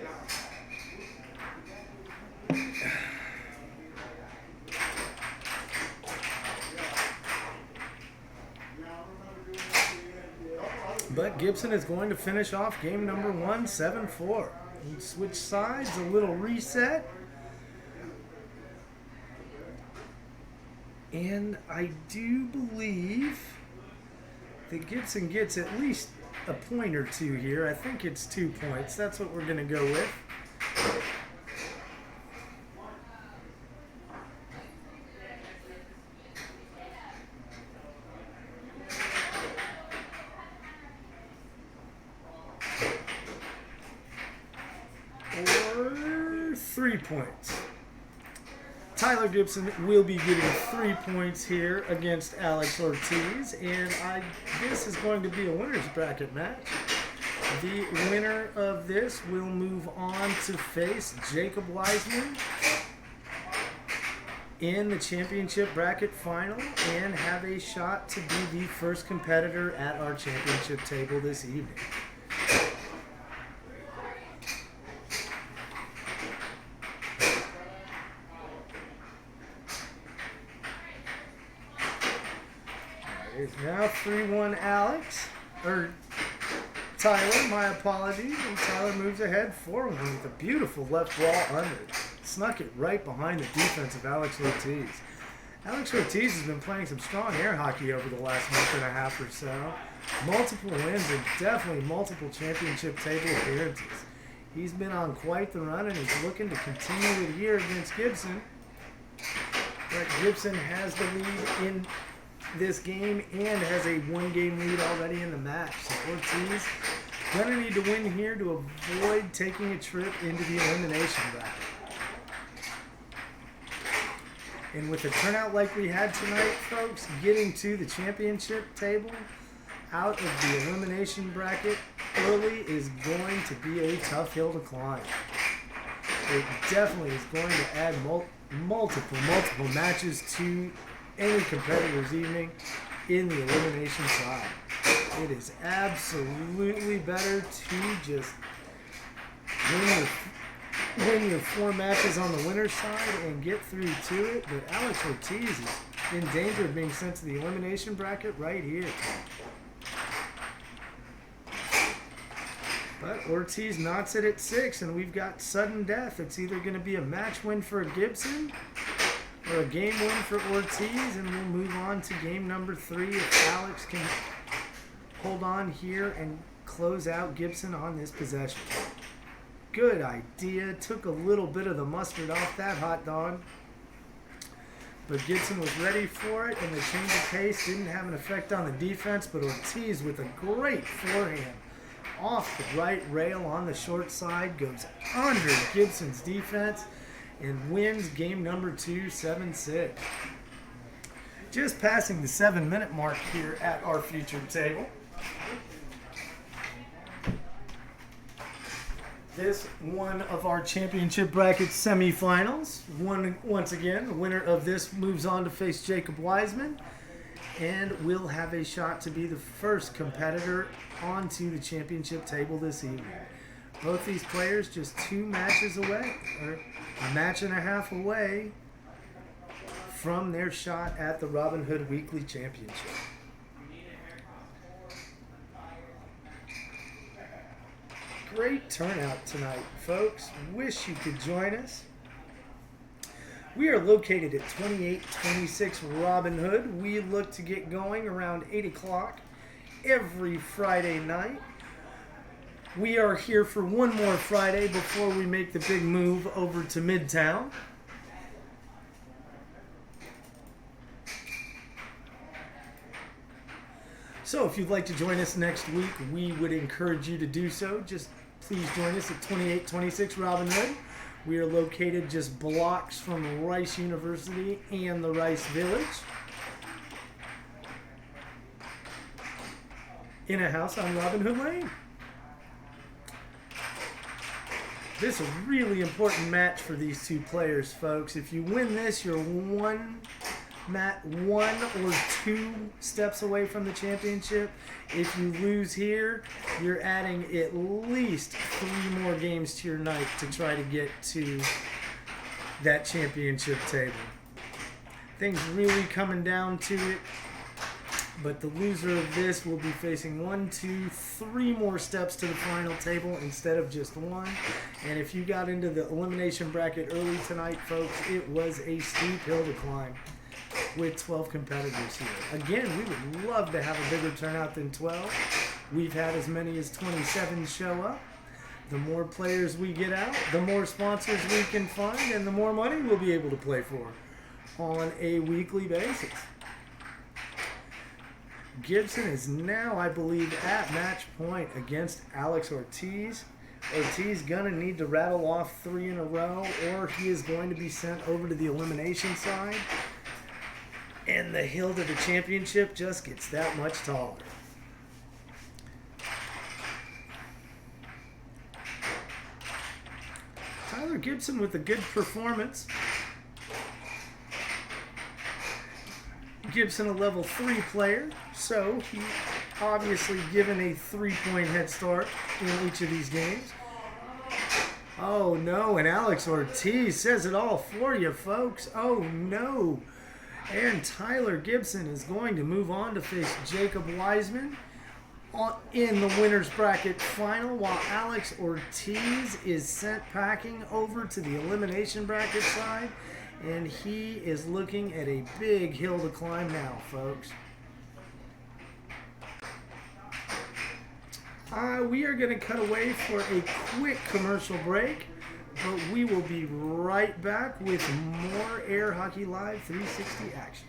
But Gibson is going to finish off game number 1, 7-4. We switch sides, a little reset. And I do believe that Gibson gets at least a point or two here. I think it's 2 points. That's what we're going to go with. Or 3 points. Tyler Gibson will be getting 3 points here against Alex Ortiz, and this is going to be a winner's bracket match. The winner of this will move on to face Jacob Wiseman in the championship bracket final and have a shot to be the first competitor at our championship table this evening. It's now 3-1 Tyler, my apologies. And Tyler moves ahead 4-1 with a beautiful left wall under. Snuck it right behind the defense of Alex Ortiz. Alex Ortiz has been playing some strong air hockey over the last month and a half or so. Multiple wins and definitely multiple championship table appearances. He's been on quite the run and he's looking to continue it here against Gibson. But Gibson has the lead in this game and has a 1-game lead already in the match. So Ortiz gonna need to win here to avoid taking a trip into the elimination bracket. And with a turnout like we had tonight, folks, getting to the championship table out of the elimination bracket early is going to be a tough hill to climb. It definitely is going to add multiple matches to any competitor's evening in the elimination side. It is absolutely better to just win your 4 matches on the winner's side and get through to it. But Alex Ortiz is in danger of being sent to the elimination bracket right here. But Ortiz knots it at 6, and we've got sudden death. It's either going to be a match win for Gibson or a game win for Ortiz, and we'll move on to game number 3 if Alex can hold on here and close out Gibson on this possession. Good idea. Took a little bit of the mustard off that hot dog. But Gibson was ready for it, and the change of pace didn't have an effect on the defense, but Ortiz with a great forehand off the right rail on the short side goes under Gibson's defense and wins game number 2, 7-6. Just passing the 7-minute mark here at our featured table. This one of our championship bracket semifinals. Once again, the winner of this moves on to face Jacob Wiseman and will have a shot to be the first competitor onto the championship table this evening. Both these players just 2 matches away, or a match and a half away from their shot at the Robin Hood Weekly Championship. Great turnout tonight, folks. Wish you could join us. We are located at 2826 Robin Hood. We look to get going around 8 o'clock every Friday night. We are here for one more Friday before we make the big move over to Midtown. So if you'd like to join us next week, we would encourage you to do so. Just please join us at 2826 Robin Hood. We are located just blocks from Rice University and the Rice Village. In a house on Robin Hood Lane. This is a really important match for these 2 players, folks. If you win this, you're one or 2 steps away from the championship. If you lose here, you're adding at least 3 more games to your night to try to get to that championship table. Things really coming down to it But the loser of this will be facing 1, 2, 3 more steps to the final table instead of just one. And if you got into the elimination bracket early tonight, folks, it was a steep hill to climb with 12 competitors here. Again, we would love to have a bigger turnout than 12. We've had as many as 27 show up. The more players we get out, the more sponsors we can find, and the more money we'll be able to play for on a weekly basis. Gibson is now, I believe, at match point against Alex Ortiz. Ortiz gonna need to rattle off 3 in a row, or he is going to be sent over to the elimination side. And the hill to the championship just gets that much taller. Tyler Gibson with a good performance. Gibson a level 3 player, so he obviously given a 3-point head start in each of these games. Oh no, and Alex Ortiz says it all for you, folks. Oh no. And Tyler Gibson is going to move on to face Jacob Wiseman in the winner's bracket final, while Alex Ortiz is sent packing over to the elimination bracket side. And he is looking at a big hill to climb now, folks. We are going to cut away for a quick commercial break, but we will be right back with more Air Hockey Live 360 action.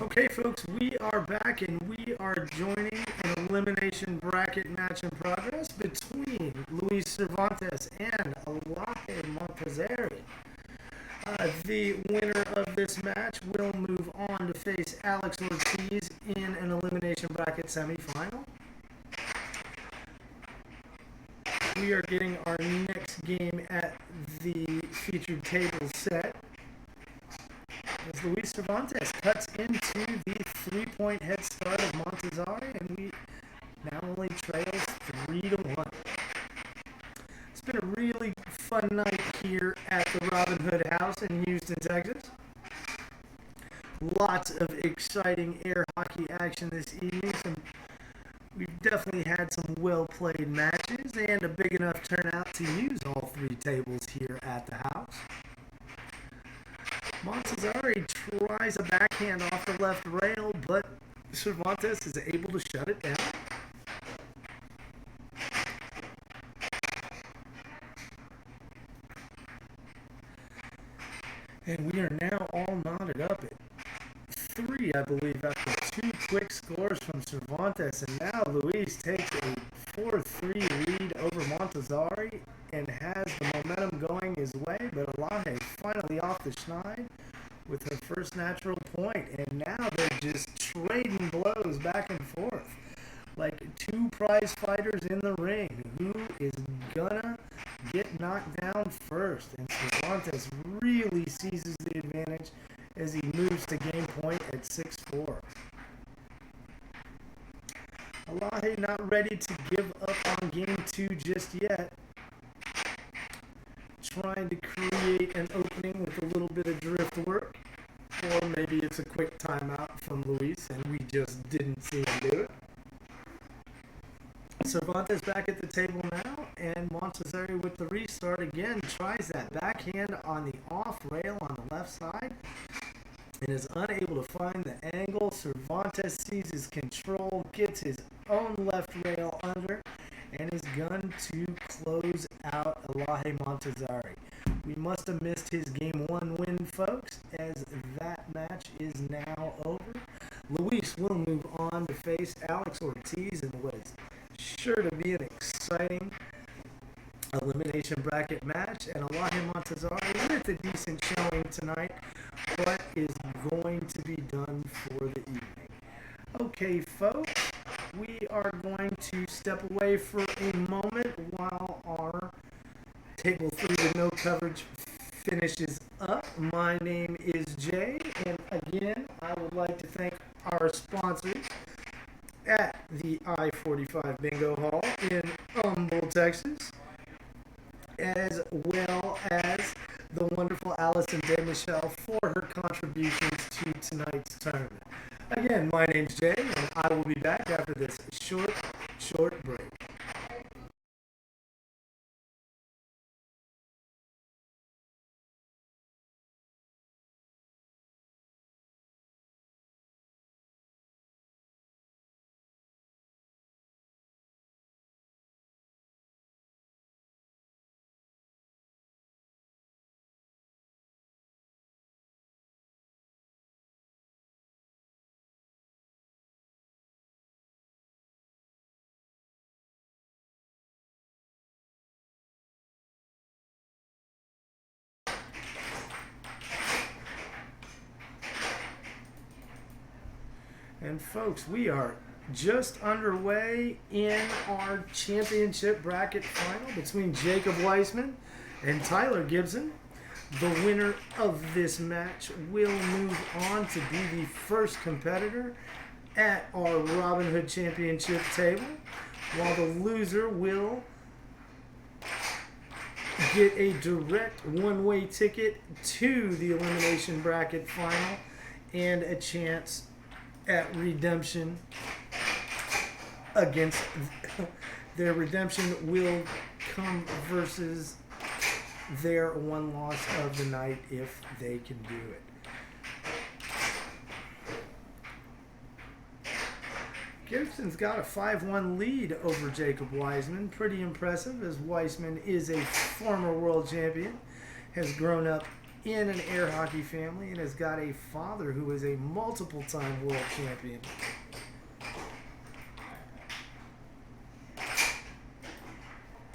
Okay, folks, we are back and we are joining an elimination bracket match in progress between Luis Cervantes and Alaje Montezeri. The winner of this match will move on to face Alex Ortiz in an elimination bracket semifinal. We are getting our next game at the featured table set, as Luis Cervantes cuts into the 3-point head start of Montezeri, and we now only trails 3-1. It's been a really fun night here at the Robin Hood House in Houston, Lots of exciting air hockey action this evening. We've definitely had some well-played matches and a big enough turnout to use all three tables here at the house. Montezari tries a backhand off the left rail, but Cervantes is able to shut it down. And we are now all knotted up at 3, I believe, after 2 quick scores from Cervantes. And now Luis takes a 4-3 lead over Montezari and has the momentum going his way. But Alaje finally off the schneid with her first natural point. And now they're just trading blows back and forth like 2 prize fighters in the ring. Who is gonna get knocked down first? And Cervantes really seizes the advantage as he moves to game point at 6-4. Alaje not ready to give up on game 2 just yet. Trying to create an opening with a little bit of drift work. Or maybe it's a quick timeout from Luis and we just didn't see him do it. Cervantes back at the table now, and Montezari with the restart again tries that backhand on the off rail on the left side and is unable to find the angle. Cervantes seizes control, gets his own left rail under, and is going to close out Alaje Montezari. We must have missed his game 1 win, folks, as that match is now over. Luis will move on to face Alex Ortiz in what is sure to be an exciting elimination bracket match, and Alaje Montezari with a decent showing tonight, but is going to be done for the evening. Okay, folks, we are going to step away for a moment while our Table 3 to no coverage finishes up. My name is Jay, and again, I would like to thank our sponsors at the I-45 Bingo Hall in Humble, Texas, as well as the wonderful Allison DeMichelle for her contributions to tonight's tournament. Again, my name's Jay, and I will be back after this short break. And folks, we are just underway in our championship bracket final between Jacob Weissman and Tyler Gibson. The winner of this match will move on to be the first competitor at our Robin Hood Championship table, while the loser will get a direct one-way ticket to the elimination bracket final and a chance at redemption against their redemption will come versus their one loss of the night if they can do it. Gibson's got a 5-1 lead over Jacob Weissman. Pretty impressive, as Weissman is a former world champion, has grown up in an air hockey family, and has got a father who is a multiple-time world champion.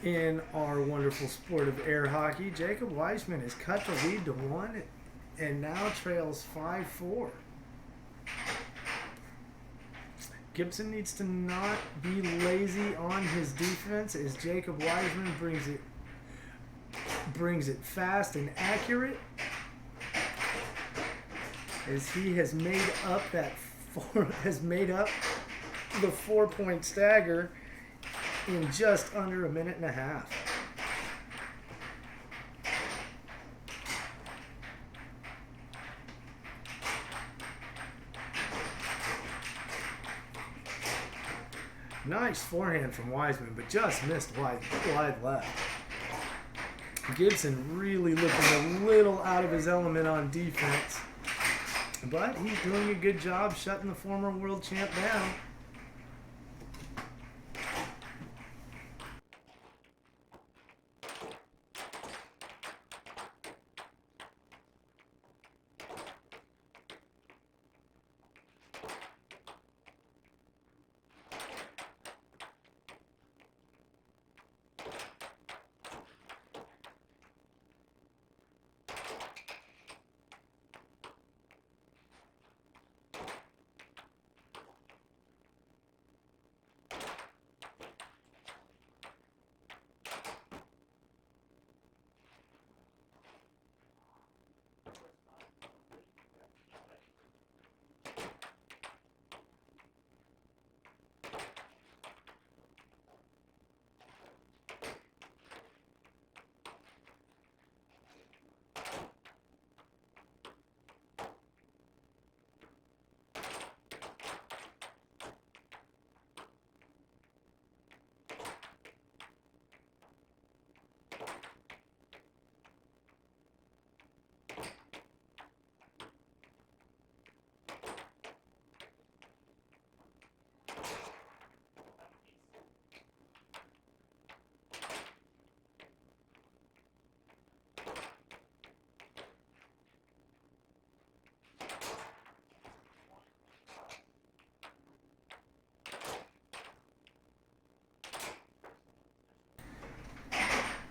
In our wonderful sport of air hockey, Jacob Weissman has cut the lead to 1 and now trails 5-4. Gibson needs to not be lazy on his defense, as Jacob Weissman brings it fast and accurate, as he has made up the 4-point stagger in just under a minute and a half. Nice forehand from Wiseman, but just missed wide left. Gibson really looking a little out of his element on defense, but he's doing a good job shutting the former world champ down.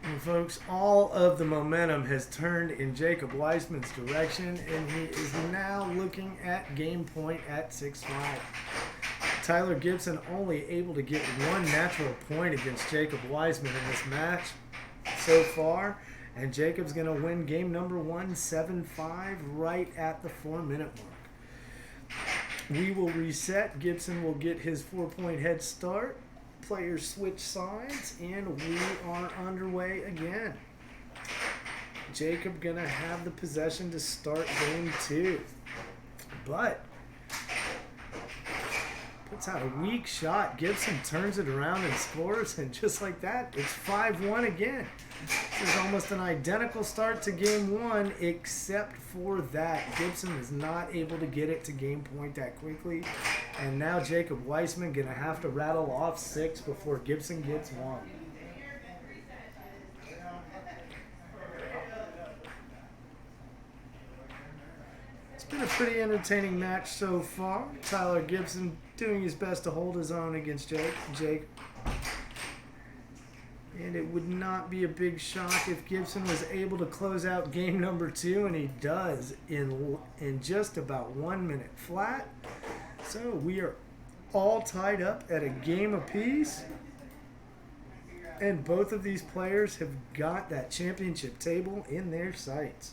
And folks, all of the momentum has turned in Jacob Weissman's direction, and he is now looking at game point at 6-5. Tyler Gibson only able to get one natural point against Jacob Weissman in this match so far, and Jacob's going to win game number 1, 7-5, right at the 4-minute mark. We will reset. Gibson will get his 4-point head start. Players switch sides, and we are underway again. Jacob gonna have the possession to start game 2, but puts out a weak shot. Gibson turns it around and scores, and just like that, it's 5-1 again. This is almost an identical start to game 1, except for that Gibson is not able to get it to game point that quickly. And now Jacob Weissman going to have to rattle off 6 before Gibson gets 1. It's been a pretty entertaining match so far. Tyler Gibson doing his best to hold his own against Jake. And it would not be a big shock if Gibson was able to close out game number 2, and he does in just about 1 minute flat. So we are all tied up at a game apiece, and both of these players have got that championship table in their sights.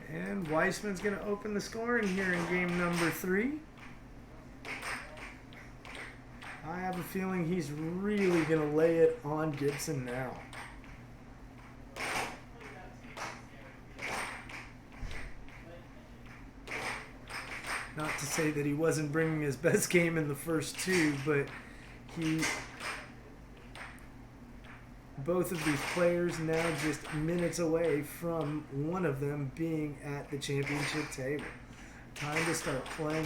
And Weissman's going to open the scoring here in game number 3. I have a feeling he's really going to lay it on Gibson now. Not to say that he wasn't bringing his best game in the first 2, but both of these players now just minutes away from one of them being at the championship table. Time to start playing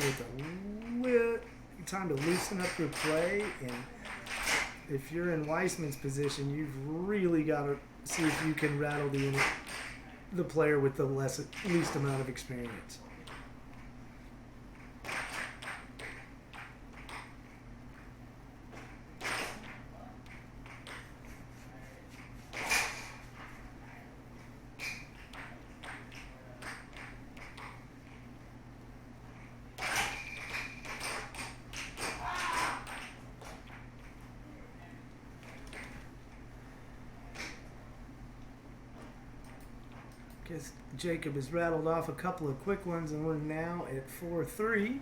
with time to loosen up your play, and if you're in Weissman's position, you've really got to see if you can rattle the player with the least amount of experience. Guess Jacob has rattled off a couple of quick ones, and we're now at 4-3.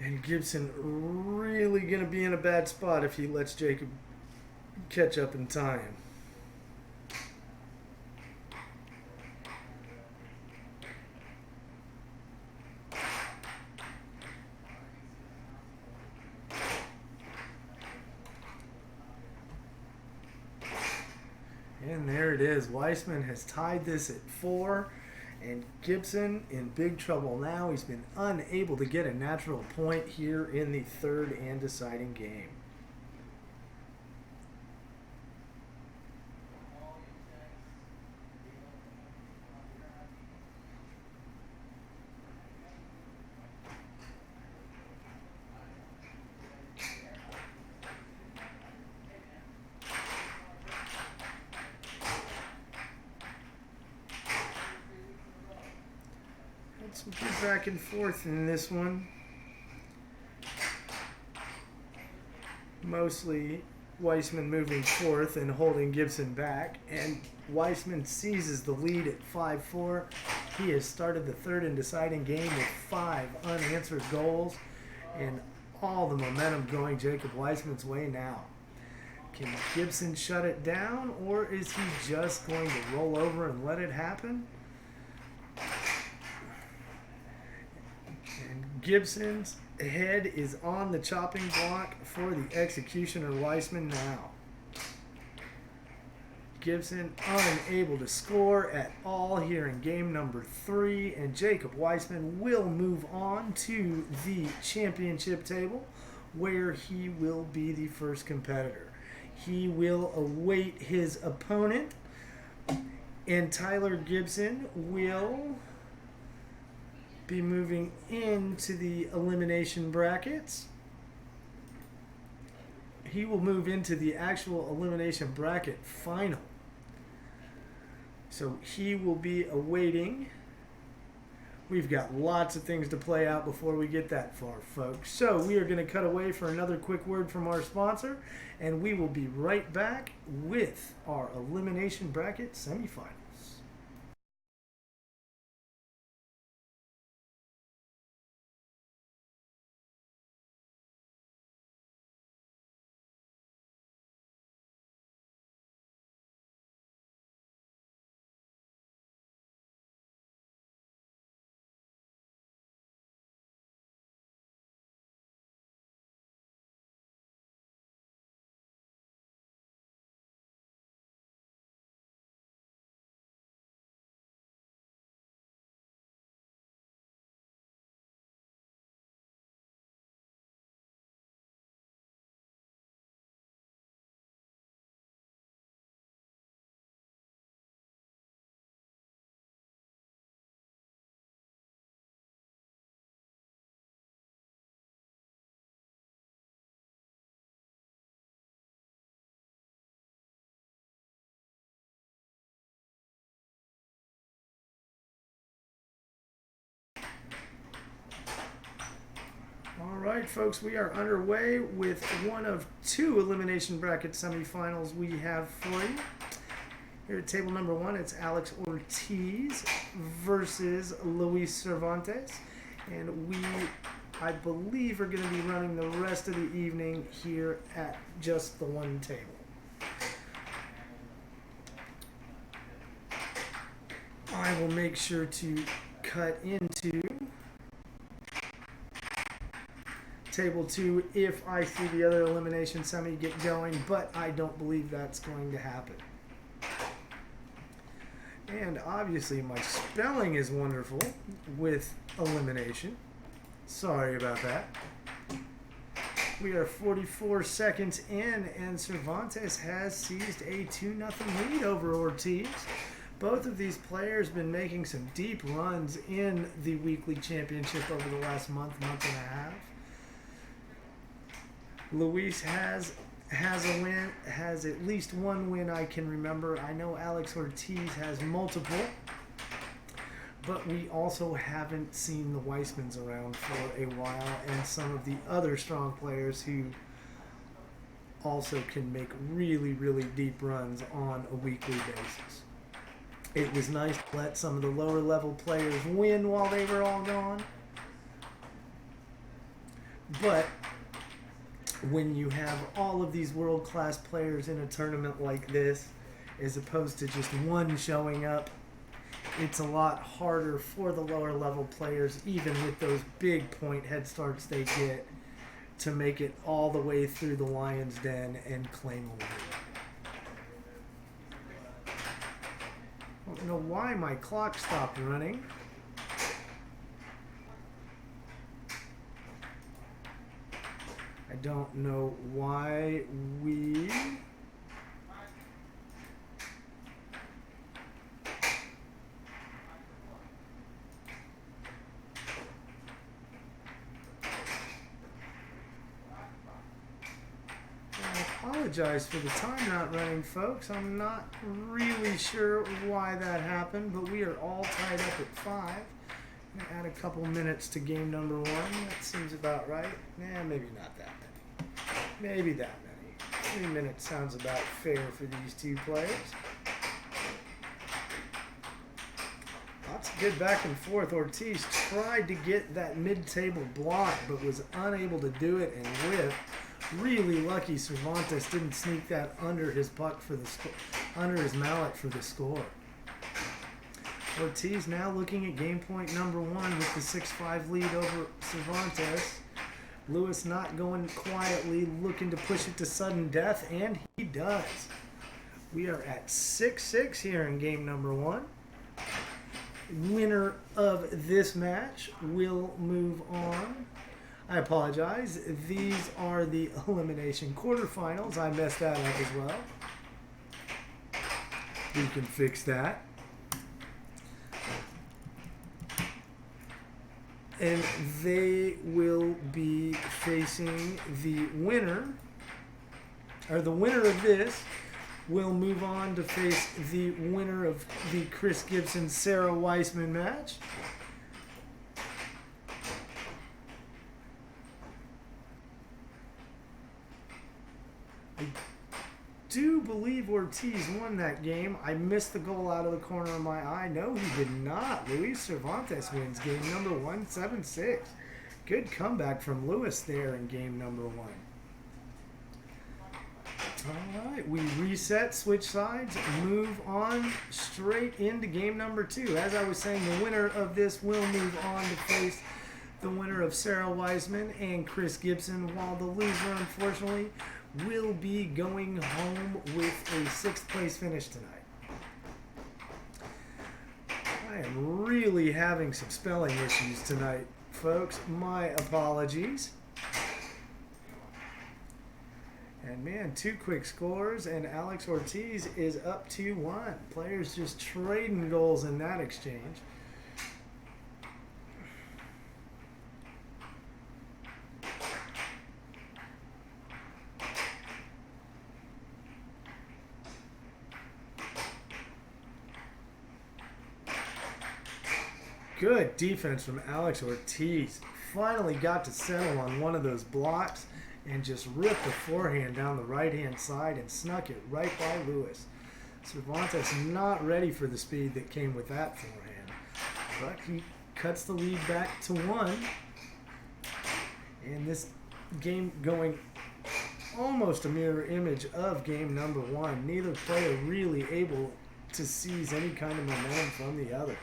And Gibson really going to be in a bad spot if he lets Jacob catch up in time. And there it is. Weissman has tied this at 4. And Gibson in big trouble now. He's been unable to get a natural point here in the third and deciding game. Some good back and forth in this one. Mostly Weissman moving forth and holding Gibson back. And Weissman seizes the lead at 5-4. He has started the third and deciding game with 5 unanswered goals. And all the momentum going Jacob Weissman's way now. Can Gibson shut it down, or is he just going to roll over and let it happen? Gibson's head is on the chopping block for the executioner Weissman now. Gibson unable to score at all here in game number 3, and Jacob Weissman will move on to the championship table, where he will be the first competitor. He will await his opponent, and Tyler Gibson will be moving into the elimination brackets. He will move into the actual elimination bracket final. So he will be awaiting. We've got lots of things to play out before we get that far, folks. So we are going to cut away for another quick word from our sponsor, and we will be right back with our elimination bracket semifinals. All right, folks, we are underway with one of 2 elimination bracket semifinals we have for you. Here at table number 1, it's Alex Ortiz versus Luis Cervantes. And we, I believe, are going to be running the rest of the evening here at just the one table. I will make sure to cut into table 2 if I see the other elimination semi get going, but I don't believe that's going to happen. And obviously my spelling is wonderful with elimination. Sorry about that. We are 44 seconds in, and Cervantes has seized a 2-0 lead over Ortiz. Both of these players have been making some deep runs in the weekly championship over the last month and a half. Luis has a win, has at least one win I can remember. I know Alex Ortiz has multiple, but we also haven't seen the Weissmans around for a while, and some of the other strong players who also can make really, really deep runs on a weekly basis. It was nice to let some of the lower level players win while they were all gone. But when you have all of these world-class players in a tournament like this, as opposed to just one showing up, it's a lot harder for the lower level players, even with those big point head starts they get, to make it all the way through the Lion's Den and claim a win. I don't know why my clock stopped running. I don't know why we... I apologize for the time not running, folks. I'm not really sure why that happened, but we are all tied up at 5. I'm going to add a couple minutes to game number 1. That seems about right. Maybe not that many. Maybe that many. 3 minutes sounds about fair for these two players. Lots of good back and forth. Ortiz tried to get that mid-table block, but was unable to do it, and with really lucky Cervantes didn't sneak that under his puck for the under his mallet for the score. Ortiz now looking at game point number 1 with the 6-5 lead over Cervantes. Lewis not going quietly, looking to push it to sudden death, and he does. We are at 6-6 here in game number 1. Winner of this match will move on. I apologize. These are the elimination quarterfinals. I messed that up as well. We can fix that. And they will be facing the winner, or the winner of this will move on to face the winner of the Chris Gibson-Sarah Weissman match. I do believe Ortiz won that game. I missed the goal out of the corner of my eye. No, he did not. Luis Cervantes wins game number 1, 7-6. Good comeback from Lewis there in game number 1. All right, we reset, switch sides, move on straight into game number 2. As I was saying, the winner of this will move on to face the winner of Sarah Weissman and Chris Gibson, while the loser, unfortunately, will be going home with a 6th place finish tonight. I am really having some spelling issues tonight, folks. My apologies. And man, 2 quick scores, and Alex Ortiz is up 2-1. Players just trading goals in that exchange. Good defense from Alex Ortiz. Finally got to settle on one of those blocks and just ripped a forehand down the right-hand side and snuck it right by Lewis. Cervantes not ready for the speed that came with that forehand, but he cuts the lead back to 1. And this game going almost a mirror image of game number 1. Neither player really able to seize any kind of momentum from the other.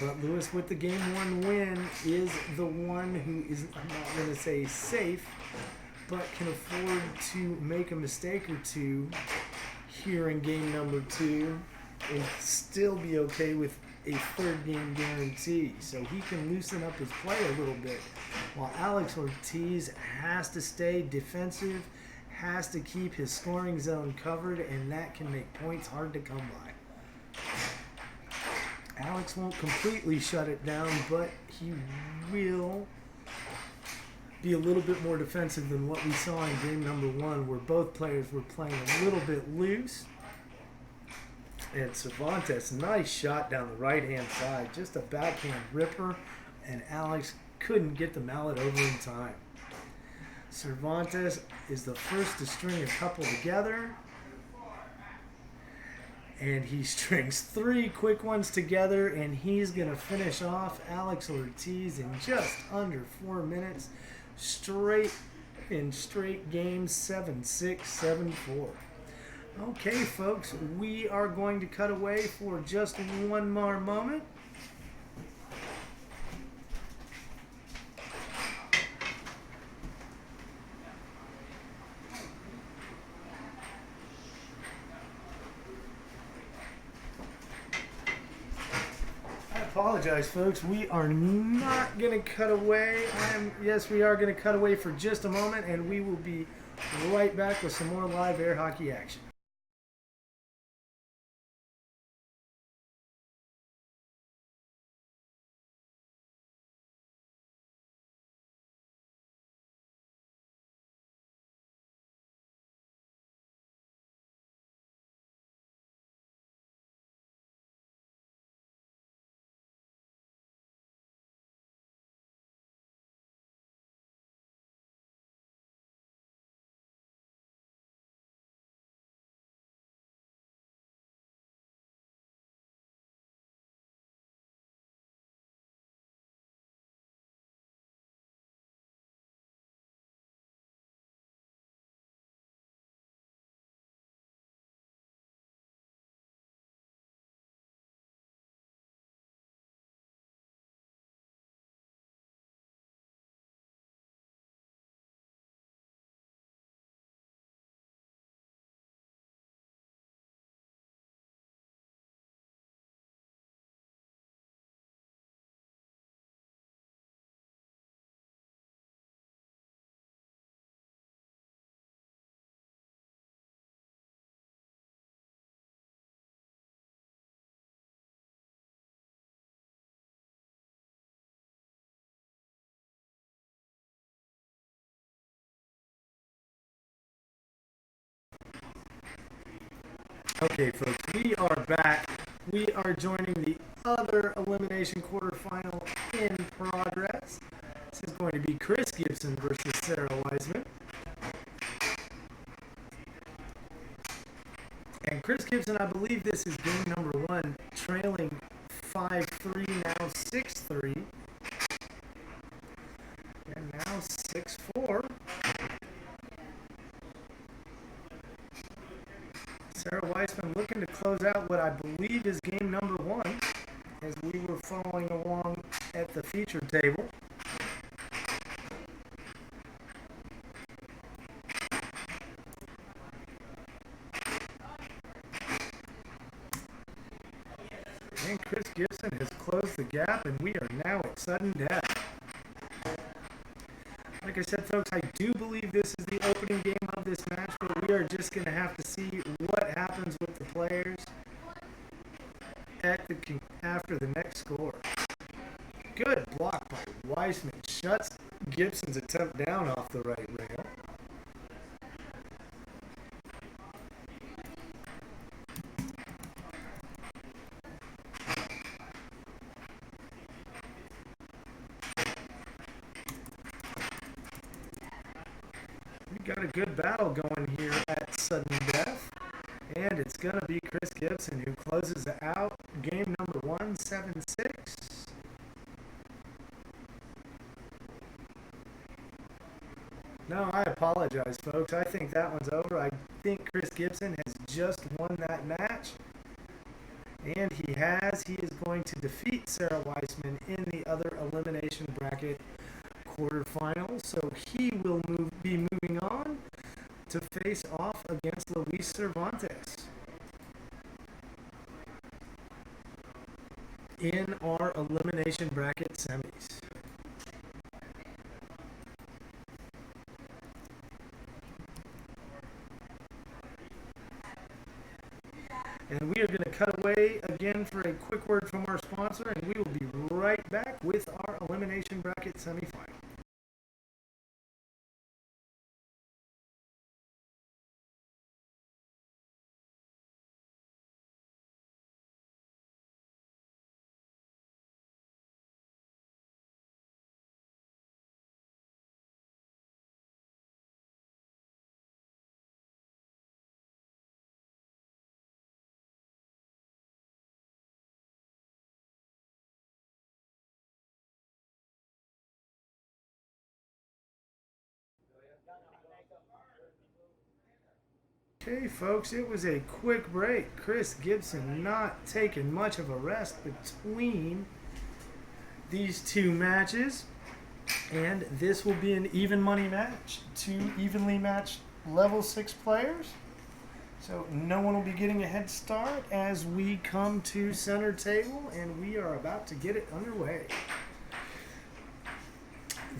But Lewis, with the game 1 win, is the one who is, I'm not going to say safe, but can afford to make a mistake or two here in game number 2 and still be okay with a 3rd game guarantee. So he can loosen up his play a little bit, while Alex Ortiz has to stay defensive, has to keep his scoring zone covered, and that can make points hard to come by. Alex won't completely shut it down, but he will be a little bit more defensive than what we saw in game number 1, where both players were playing a little bit loose. And Cervantes, nice shot down the right-hand side, just a backhand ripper, and Alex couldn't get the mallet over in time. Cervantes is the first to string a couple together. And he strings 3 quick ones together, and he's going to finish off Alex Ortiz in just under 4 minutes. Straight games, 7-6, 7-4. Okay, folks, we are going to cut away for just one more moment. I apologize, folks. We are not going to cut away. Yes, we are going to cut away for just a moment, and we will be right back with some more live air hockey action. Okay, folks, we are back. We are joining the other elimination quarterfinal in progress. This is going to be Chris Gibson versus Sarah Wiseman. And Chris Gibson, I believe this is game number 1, trailing 5-3, now 6-3. And now 6-4. Sarah Wiseman looking to close out what I believe is game number 1 as we were following along at the feature table. And Chris Gibson has closed the gap, and we are now at sudden death. Like I said, folks, I do believe this is the opening game of this match, but we are just going to have to see what happens with the players after the next score. Good block by Wiseman. Shuts Gibson's attempt down off the right rail. Got a good battle going here at sudden death, and it's going to be Chris Gibson who closes out game number 1, 7-6. No, I apologize, folks. I think that one's over. I think Chris Gibson has just won that match, and he has. He is going to defeat Sarah Wiseman in the other elimination bracket quarterfinals, so he will be moving on to face off against Luis Cervantes in our elimination bracket semis. And we are going to cut away again for a quick word from our sponsor, and we will be right back with our elimination bracket semifinal. Okay, folks, it was a quick break. Chris Gibson not taking much of a rest between these two matches. And this will be an even money match. Two evenly matched level 6 players. So no one will be getting a head start as we come to center table, and we are about to get it underway.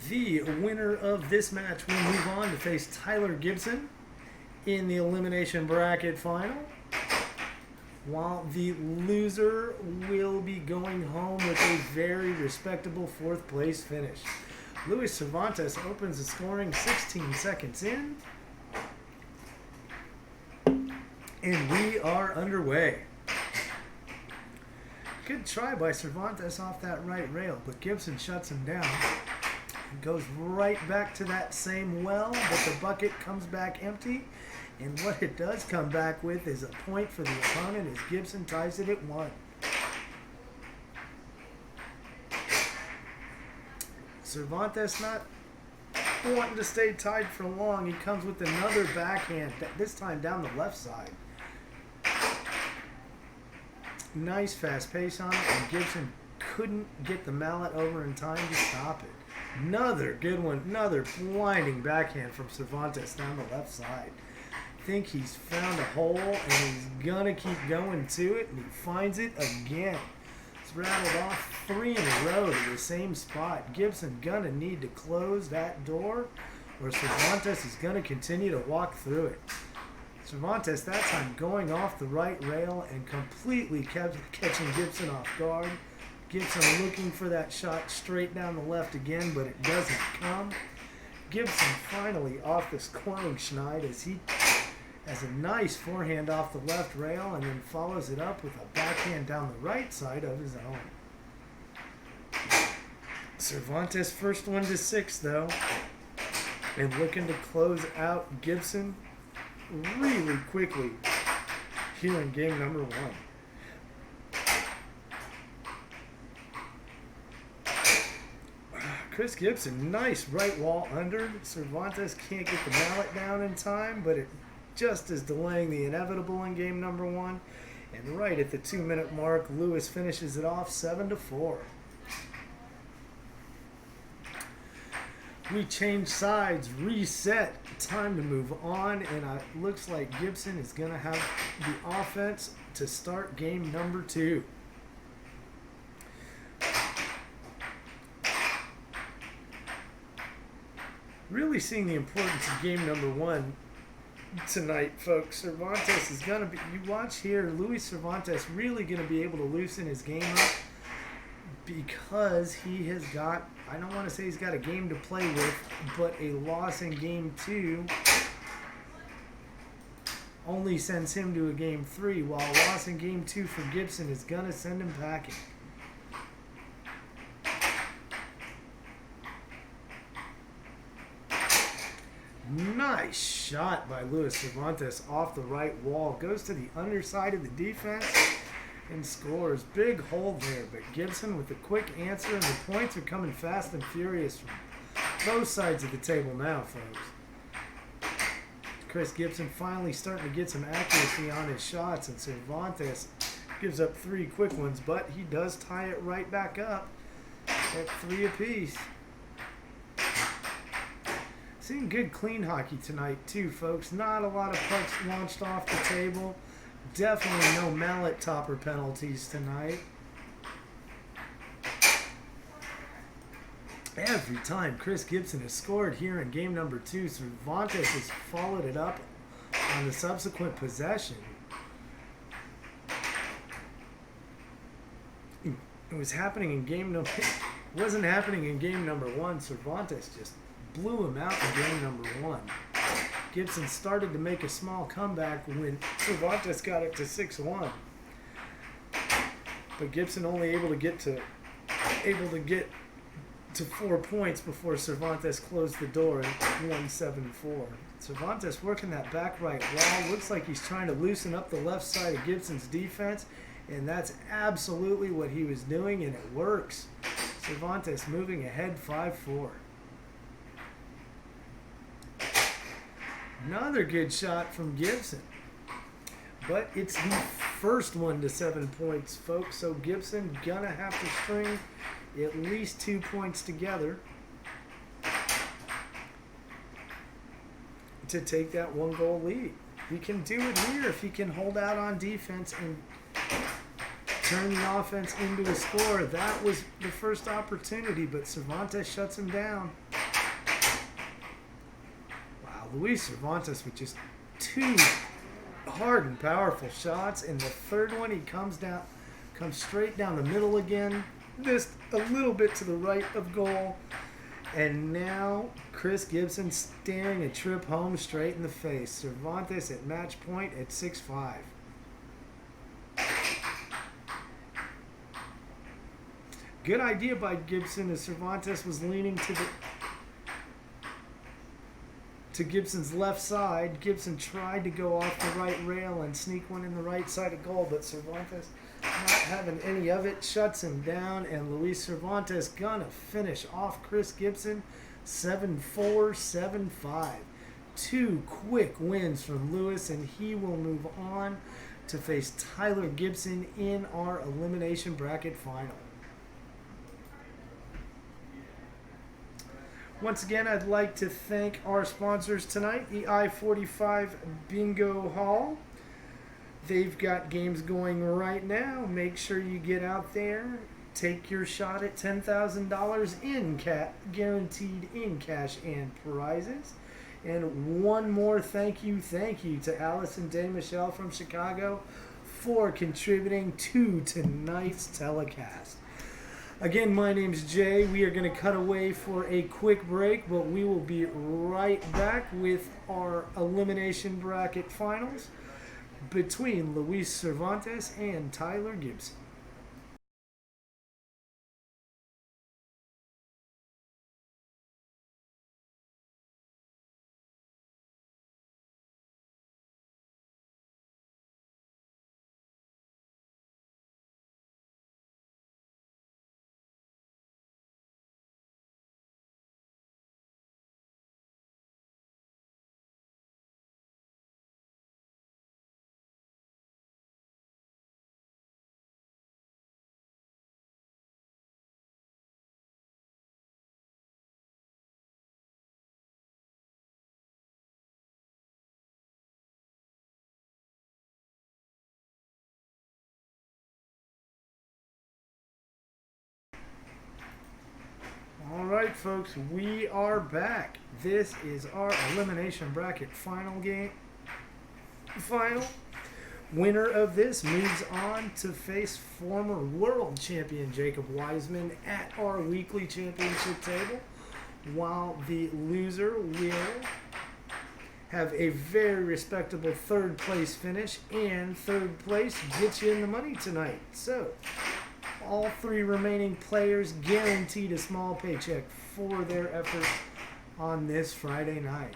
The winner of this match will move on to face Tyler Gibson in the elimination bracket final, while the loser will be going home with a very respectable 4th place finish. Luis Cervantes opens the scoring 16 seconds in, and we are underway. Good try by Cervantes off that right rail, but Gibson shuts him down. Goes right back to that same well, but the bucket comes back empty. And what it does come back with is a point for the opponent as Gibson ties it at 1. Cervantes not wanting to stay tied for long. He comes with another backhand, this time down the left side. Nice fast pace on it, and Gibson couldn't get the mallet over in time to stop it. Another good one, another blinding backhand from Cervantes down the left side. Think he's found a hole, and he's gonna keep going to it, and he finds it again. It's rattled off 3 in a row to the same spot. Gibson gonna need to close that door, or Cervantes is gonna continue to walk through it. Cervantes that time going off the right rail and completely catching Gibson off guard. Gibson looking for that shot straight down the left again, but it doesn't come. Gibson finally off the scoring schneid as he has a nice forehand off the left rail and then follows it up with a backhand down the right side of his own. Cervantes first one to 6 though, and looking to close out Gibson really quickly here in game number 1. Chris Gibson, nice right wall under. Cervantes can't get the mallet down in time, but it just is delaying the inevitable in game number 1. And right at the 2-minute mark, Lewis finishes it off 7-4. We change sides, reset, time to move on, and it looks like Gibson is going to have the offense to start game number 2. Really seeing the importance of game number 1 tonight, folks. Cervantes is going to be, you watch here, Luis Cervantes really going to be able to loosen his game up because he has got, I don't want to say he's got a game to play with, but a loss in game 2 only sends him to a game 3, while a loss in game 2 for Gibson is going to send him packing. Nice shot by Luis Cervantes off the right wall. Goes to the underside of the defense and scores. Big hole there, but Gibson with the quick answer, and the points are coming fast and furious from both sides of the table now, folks. Chris Gibson finally starting to get some accuracy on his shots, and Cervantes gives up 3 quick ones, but he does tie it right back up at 3 apiece. Seeing good clean hockey tonight too, folks. Not a lot of pucks launched off the table. Definitely no mallet topper penalties tonight. Every time Chris Gibson has scored here in game number 2, Cervantes has followed it up on the subsequent possession. It was happening in game number. Wasn't happening in game number 1. Cervantes just blew him out in game number 1. Gibson started to make a small comeback when Cervantes got it to 6-1. But Gibson only able to get to 4 points before Cervantes closed the door at 1-7-4. Cervantes working that back right wall. Looks like he's trying to loosen up the left side of Gibson's defense, and that's absolutely what he was doing, and it works. Cervantes moving ahead 5-4. Another good shot from Gibson. But it's the first one to 7 points, folks. So Gibson gonna have to string at least 2 points together to take that 1-goal lead. He can do it here if he can hold out on defense and turn the offense into a score. That was the first opportunity, but Cervantes shuts him down. Wow, Luis Cervantes with just 2 hard and powerful shots, and the third one he comes straight down the middle again, just a little bit to the right of goal. And now Chris Gibson staring a trip home straight in the face. Cervantes at match point at 6-5. Good idea by Gibson as Cervantes was leaning to Gibson's left side. Gibson tried to go off the right rail and sneak one in the right side of goal, but Cervantes, not having any of it, shuts him down, and Luis Cervantes gonna finish off Chris Gibson 7-4, 7-5. 2 quick wins from Lewis, and he will move on to face Tyler Gibson in our elimination bracket final. Once again, I'd like to thank our sponsors tonight, the I-45 Bingo Hall. They've got games going right now. Make sure you get out there. Take your shot at $10,000 in guaranteed in cash and prizes. And one more thank you to Allison Day Michelle from Chicago for contributing to tonight's telecast. Again, my name's Jay. We are going to cut away for a quick break, but we will be right back with our elimination bracket finals between Luis Cervantes and Tyler Gibson. All right, folks, we are back. This is our elimination bracket final. Winner of this moves on to face former world champion Jacob Wiseman at our weekly championship table, while the loser will have a very respectable third place finish, and third place gets you in the money tonight. So all 3 remaining players guaranteed a small paycheck for their efforts on this Friday night.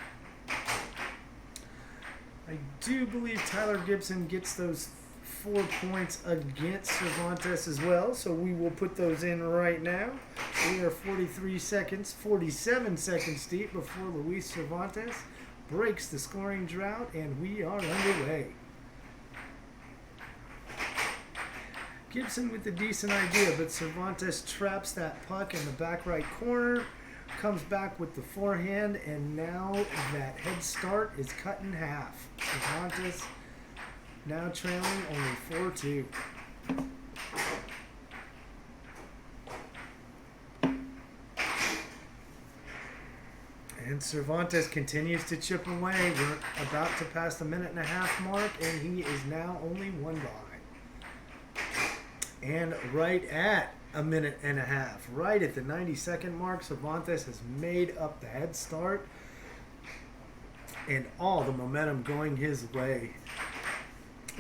I do believe Tyler Gibson gets those 4 points against Cervantes as well, so we will put those in right now. We are 47 seconds deep before Luis Cervantes breaks the scoring drought, and we are underway. Gibson with a decent idea, but Cervantes traps that puck in the back right corner, comes back with the forehand, and now that head start is cut in half. Cervantes now trailing only 4-2. And Cervantes continues to chip away. We're about to pass the 1.5-minute mark, and he is now only 1 behind. And right at 1.5 minutes, right at the 92nd mark, Cervantes has made up the head start, and all the momentum going his way.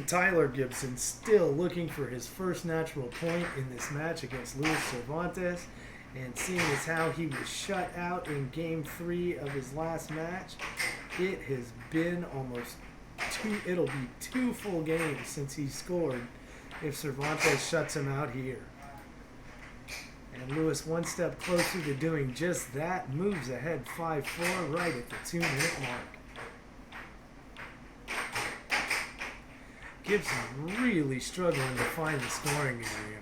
Tyler Gibson still looking for his first natural point in this match against Luis Cervantes, and seeing as how he was shut out in Game 3 of his last match, it has been it'll be 2 full games since he scored if Cervantes shuts him out here. And Lewis, one step closer to doing just that, moves ahead 5-4 right at the 2-minute mark. Gibson really struggling to find the scoring area.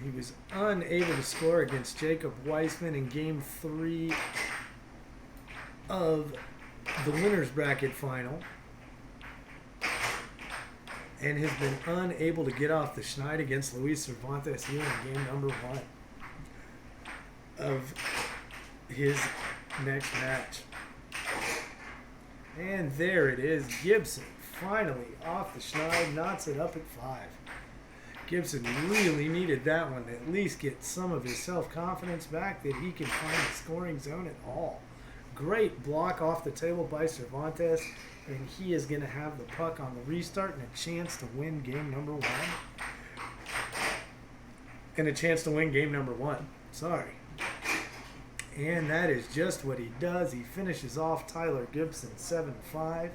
He was unable to score against Jacob Weissman in Game 3 of the winner's bracket final, and has been unable to get off the schneid against Luis Cervantes here in game number 1 of his next match. And there it is. Gibson finally off the schneid, knots it up at 5. Gibson really needed that one to at least get some of his self-confidence back that he can find the scoring zone at all. Great block off the table by Cervantes, and he is going to have the puck on the restart and a chance to win game number 1. Sorry. And that is just what he does. He finishes off Tyler Gibson 7-5,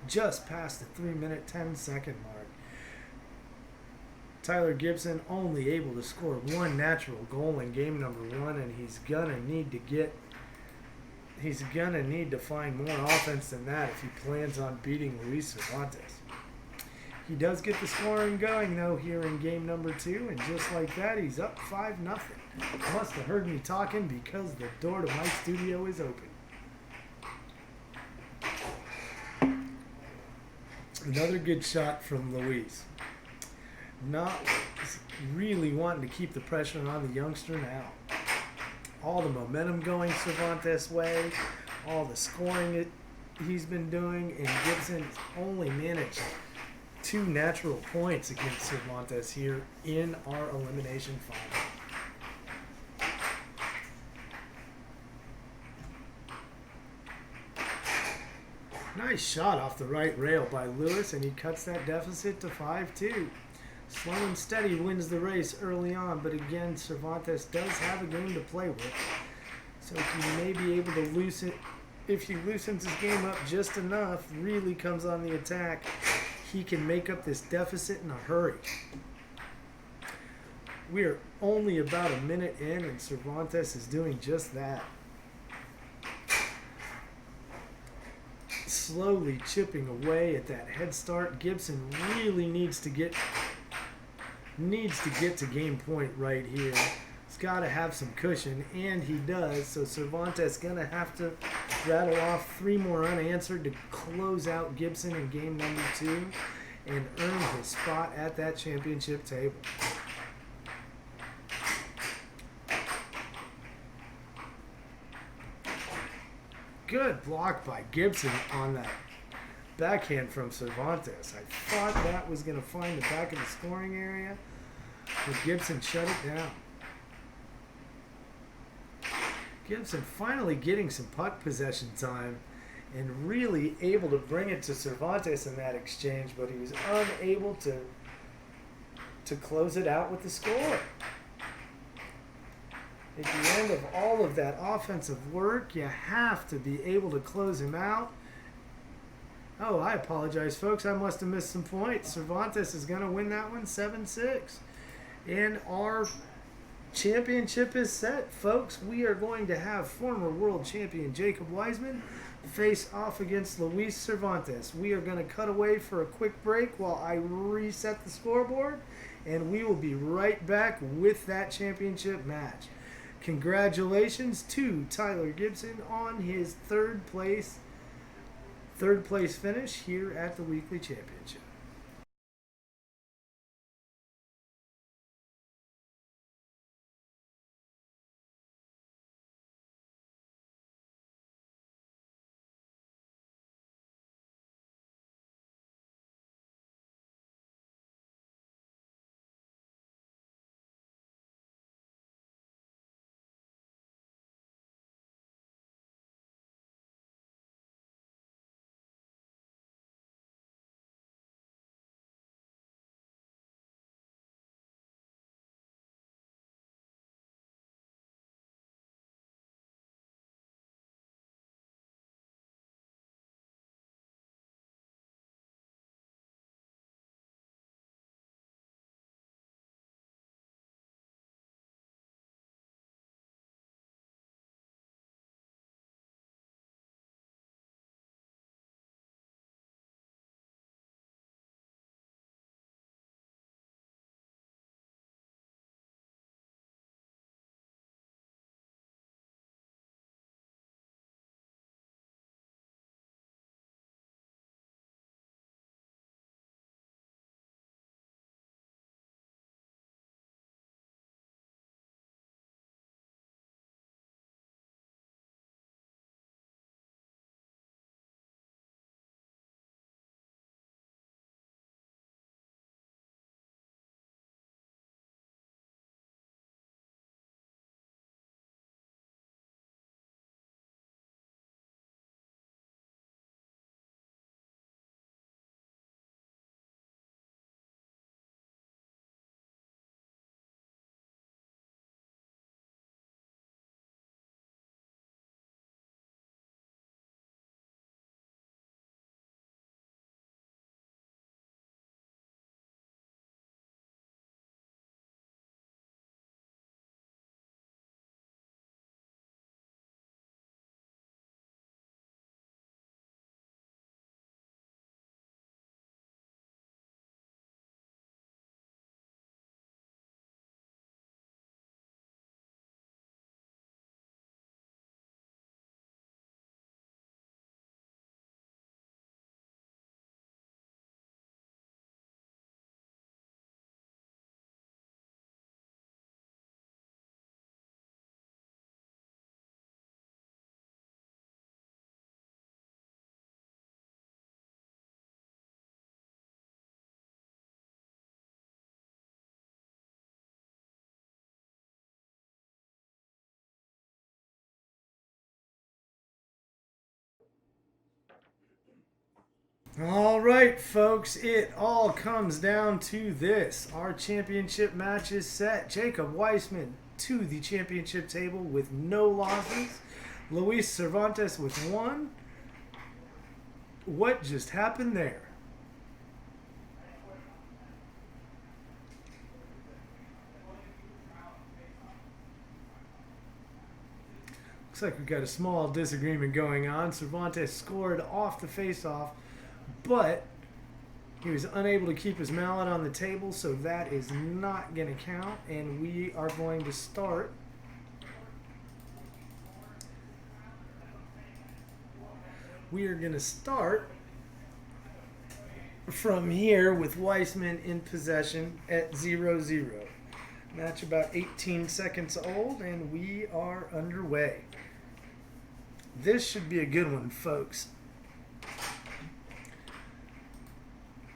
just past the 3-minute, 10-second mark. Tyler Gibson only able to score 1 natural goal in game number 1, and he's gonna need to find more offense than that if he plans on beating Luis Cervantes. He does get the scoring going though here in game number 2, and just like that, he's up 5-0. Must have heard me talking because the door to my studio is open. Another good shot from Luis. Not really wanting to keep the pressure on the youngster now. All the momentum going Cervantes' way, all the scoring he's been doing, and Gibson only managed 2 natural points against Cervantes here in our elimination final. Nice shot off the right rail by Lewis, and he cuts that deficit to 5-2. Slow and steady wins the race early on, but again, Cervantes does have a game to play with. So he may be able to loosen, if he loosens his game up just enough, really comes on the attack, he can make up this deficit in a hurry. We are only about a minute in, and Cervantes is doing just that. Slowly chipping away at that head start. Gibson really needs to get to game point right here. He's got to have some cushion, and he does. So Cervantes gonna have to rattle off 3 more unanswered to close out Gibson in game number 2 and earn his spot at that championship table. Good block by Gibson on that backhand from Cervantes. I thought that was going to find the back of the scoring area, but Gibson shut it down. Gibson finally getting some puck possession time and really able to bring it to Cervantes in that exchange, but he was unable to close it out with the score. At the end of all of that offensive work, you have to be able to close him out. Oh, I apologize, folks. I must have missed some points. Cervantes is going to win that one 7-6. And our championship is set, folks. We are going to have former world champion Jacob Weissman face off against Luis Cervantes. We are going to cut away for a quick break while I reset the scoreboard, and we will be right back with that championship match. Congratulations to Tyler Gibson on his third place finish here at the Weekly Championship. All right, folks, it all comes down to this. Our championship match is set. Jacob Weissman to the championship table with no losses. Luis Cervantes with 1. What just happened there? Looks like we've got a small disagreement going on. Cervantes scored off the faceoff, but he was unable to keep his mallet on the table, so that is not going to count. And we are going to start from here with Weissman in possession at 0-0. Match about 18 seconds old, and we are underway. This should be a good one, folks.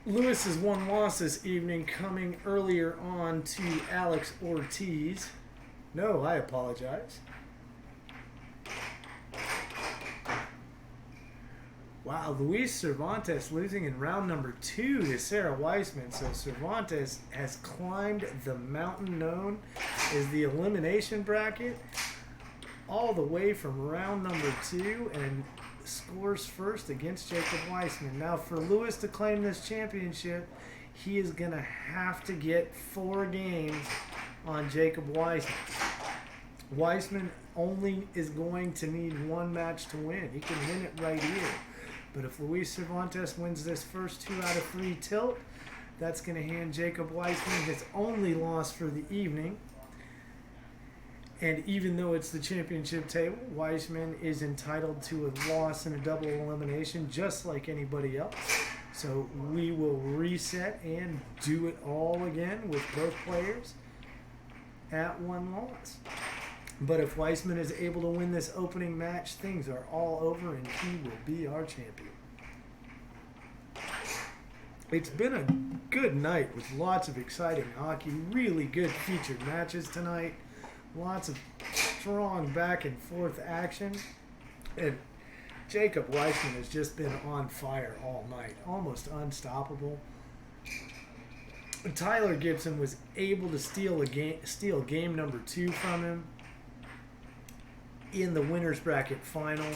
Lewis's 1 loss this evening coming earlier on to Alex Ortiz. No, I apologize. Wow, Luis Cervantes losing in round number 2 to Sarah Weissman. So Cervantes has climbed the mountain known as the elimination bracket all the way from round number 2 and scores first against Jacob Weissman. Now for Lewis to claim this championship, he is going to have to get 4 games on Jacob Weissman. Weissman only is going to need 1 match to win. He can win it right here. But if Luis Cervantes wins this first 2 out of 3 tilt, that's going to hand Jacob Weissman his only loss for the evening. And even though it's the championship table, Weissman is entitled to a loss in a double elimination just like anybody else. So we will reset and do it all again with both players at 1 loss. But if Weissman is able to win this opening match, things are all over and he will be our champion. It's been a good night with lots of exciting hockey, really good featured matches tonight. Lots of strong back and forth action. And Jacob Weissman has just been on fire all night, almost unstoppable. Tyler Gibson was able to steal game number 2 from him in the winners bracket final.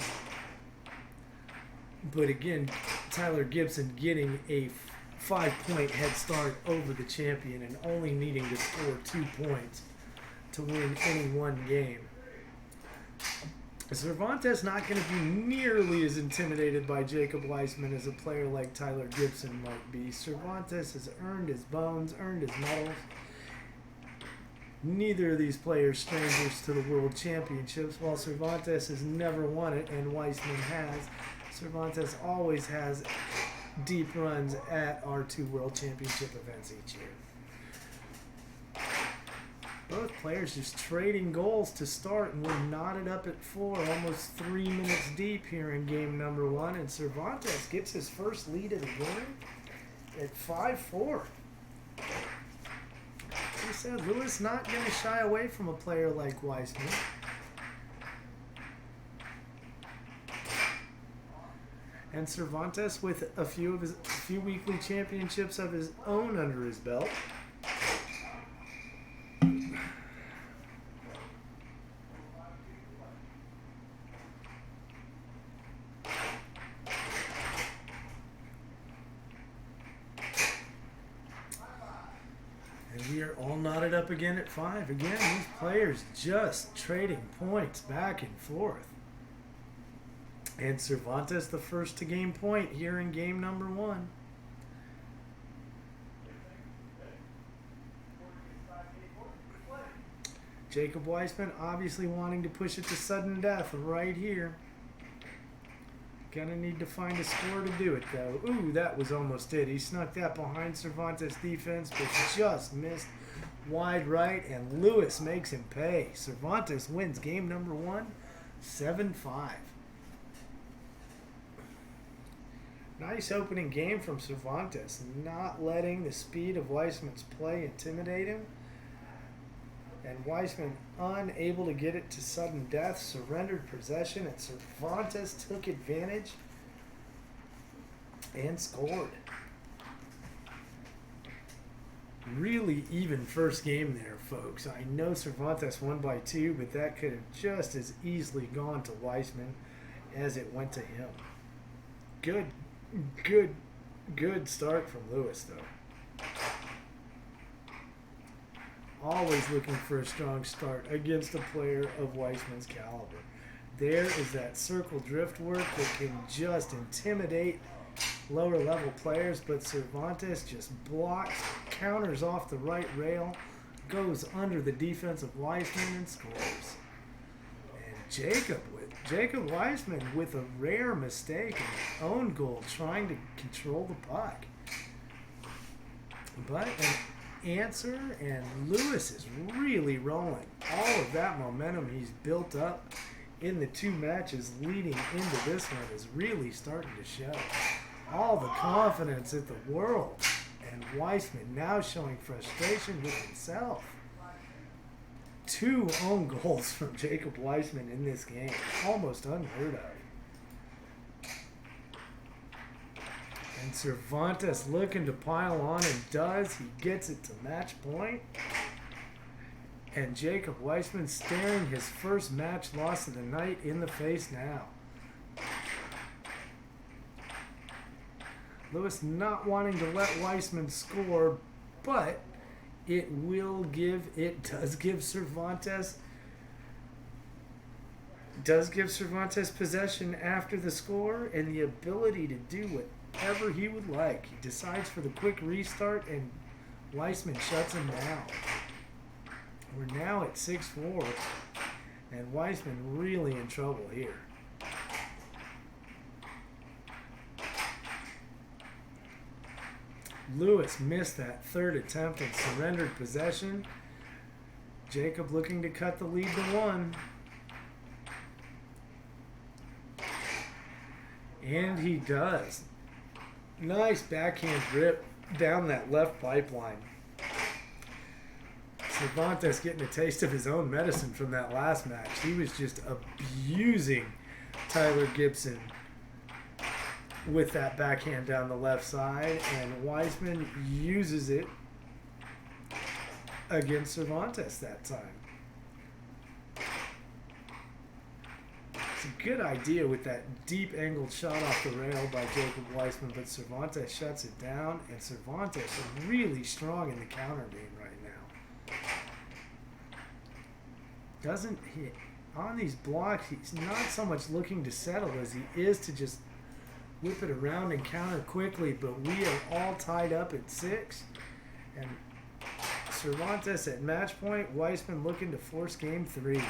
But again, Tyler Gibson getting a 5-point head start over the champion and only needing to score 2 points to win any 1 game. Cervantes not going to be nearly as intimidated by Jacob Weissman as a player like Tyler Gibson might be. Cervantes has earned his bones, earned his medals. Neither of these players strangers to the World Championships. While Cervantes has never won it and Weissman has, Cervantes always has deep runs at our 2 World Championship events each year. Both players just trading goals to start, and we're knotted up at 4, almost 3 minutes deep here in game number 1, and Cervantes gets his first lead of the game at 5-4. He said Lewis not going to shy away from a player like Weissman. And Cervantes with a few weekly championships of his own under his belt. We are all knotted up again at 5. Again, these players just trading points back and forth. And Cervantes the first to gain point here in game number 1. Jacob Weissman obviously wanting to push it to sudden death right here. Gonna need to find a score to do it, though. Ooh, that was almost it. He snuck that behind Cervantes' defense, but just missed wide right, and Lewis makes him pay. Cervantes wins game number 1, 7-5. Nice opening game from Cervantes, not letting the speed of Weissman's play intimidate him. And Weissman, unable to get it to sudden death, surrendered possession, and Cervantes took advantage and scored. Really even first game there, folks. I know Cervantes won by 2, but that could have just as easily gone to Weissman as it went to him. Good start from Lewis, though. Always looking for a strong start against a player of Weissman's caliber. There is that circle drift work that can just intimidate lower level players, but Cervantes just blocks, counters off the right rail, goes under the defense of Weissman and scores. And Jacob Weissman with a rare mistake and his own goal, trying to control the puck. But an answer, and Lewis is really rolling. All of that momentum he's built up in the 2 matches leading into this one is really starting to show. All the confidence in the world, and Weissman now showing frustration with himself. 2 own goals from Jacob Weissman in this game, almost unheard of. And Cervantes looking to pile on, and does. He gets it to match point. And Jacob Weissman staring his first match loss of the night in the face now. Lewis not wanting to let Weissman score, but it does give Cervantes possession after the score and the ability to do whatever he would like. He decides for the quick restart, and Weissman shuts him down. We're now at 6-4, and Weissman really in trouble here. Lewis missed that third attempt and surrendered possession. Jacob looking to cut the lead to 1. And he does. Nice backhand grip down that left pipeline. Cervantes getting a taste of his own medicine from that last match. He was just abusing Tyler Gibson with that backhand down the left side, and Weissman uses it against Cervantes that time. It's a good idea with that deep angled shot off the rail by Jacob Weissman, but Cervantes shuts it down, and Cervantes is really strong in the counter game right now. Doesn't hit on these blocks. He's not so much looking to settle as he is to just whip it around and counter quickly, but we are all tied up at 6. And Cervantes at match point, Weissman looking to force game 3.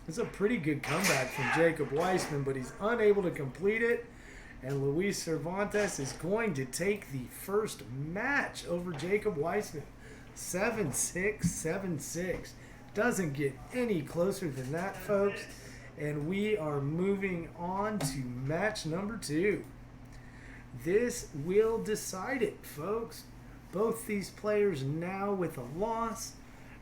It's a pretty good comeback from Jacob Weissman, but he's unable to complete it. And Luis Cervantes is going to take the first match over Jacob Weissman. 7-6, 7-6. Doesn't get any closer than that, folks. And we are moving on to match number 2. This will decide it, folks. Both these players now with a loss.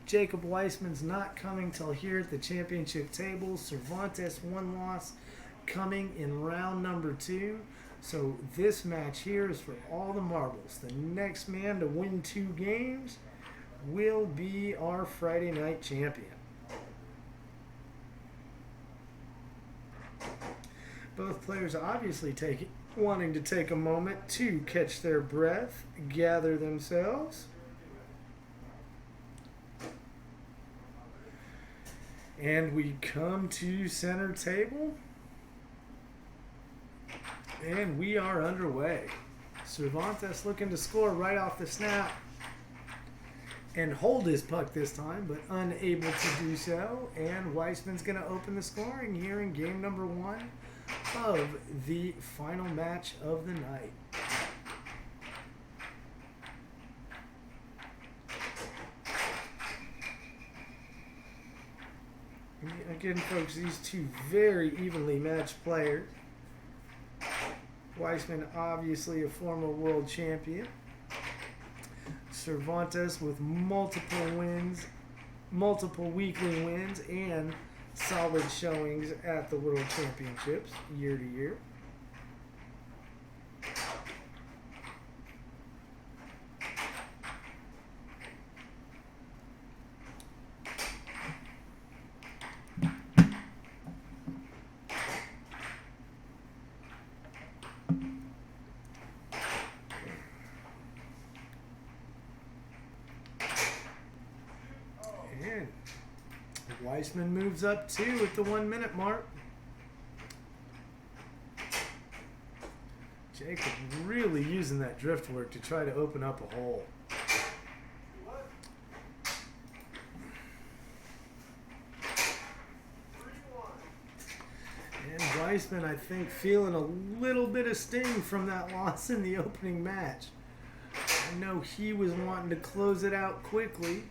Jacob Weissman's not coming till here at the championship table. Cervantes 1 loss coming in round number 2. So this match here is for all the marbles. The next man to win 2 games will be our Friday night champion. Both players obviously wanting to take a moment to catch their breath, gather themselves. And we come to center table. And we are underway. Cervantes looking to score right off the snap. And hold his puck this time, but unable to do so. And Weissman's going to open the scoring here in game number 1 of the final match of the night. Again, folks, these 2 very evenly matched players. Weissman, obviously a former world champion. Cervantes with multiple wins, multiple weekly wins, and solid showings at the World Championships year to year. Weissman moves up 2 at the 1 minute mark. Jacob really using that drift work to try to open up a hole. And Weissman, I think, feeling a little bit of sting from that loss in the opening match. I know he was wanting to close it out quickly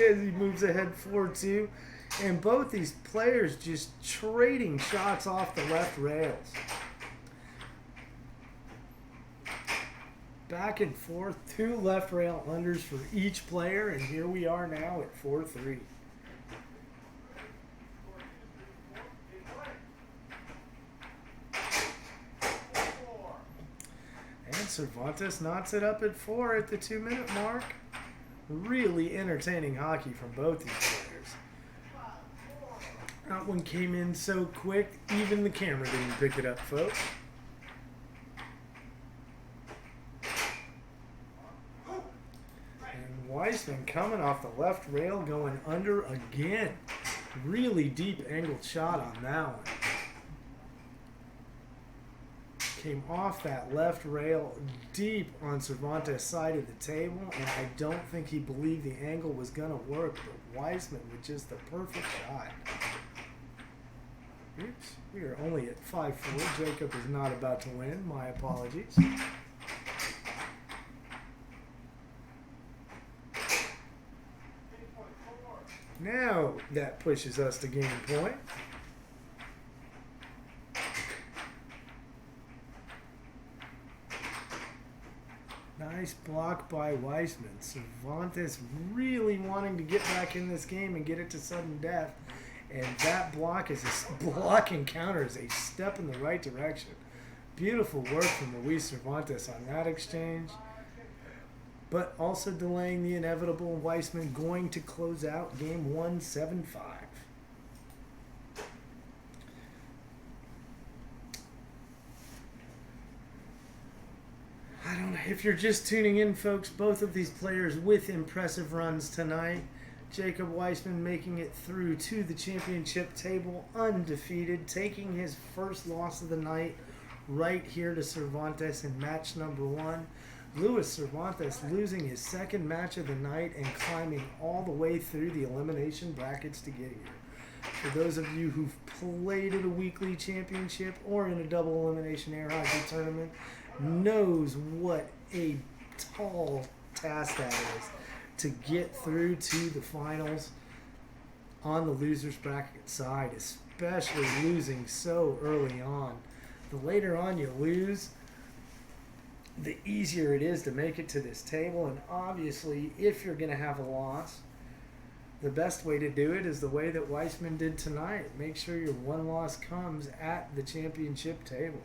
as he moves ahead 4-2. And both these players just trading shots off the left rails. Back and forth, 2 left rail unders for each player, and here we are now at 4-3. And Cervantes knots it up at 4 at the 2 minute mark. Really entertaining hockey from both these players. That one came in so quick, even the camera didn't pick it up, folks. Weissman coming off the left rail, going under again. Really deep angled shot on that one. Came off that left rail deep on Cervantes' side of the table, and I don't think he believed the angle was going to work, but Weissman with just the perfect shot. Oops, we are only at 5-4. Jacob is not about to win. My apologies. Now that pushes us to game point. Nice block by Weissman. Cervantes really wanting to get back in this game and get it to sudden death. And that block encounter is a step in the right direction. Beautiful work from Luis Cervantes on that exchange. But also delaying the inevitable. Weissman going to close out game 1 7-5. I don't know if you're just tuning in, folks. Both of these players with impressive runs tonight. Jacob Weissman making it through to the championship table undefeated, taking his first loss of the night right here to Cervantes in match number 1. Luis Cervantes losing his second match of the night and climbing all the way through the elimination brackets to get here. For those of you who've played at a weekly championship or in a double elimination air hockey tournament, knows what a tall task that is to get through to the finals on the loser's bracket side, especially losing so early on. The later on you lose, the easier it is to make it to this table. And obviously, if you're going to have a loss, the best way to do it is the way that Weissman did tonight. Make sure your one loss comes at the championship table.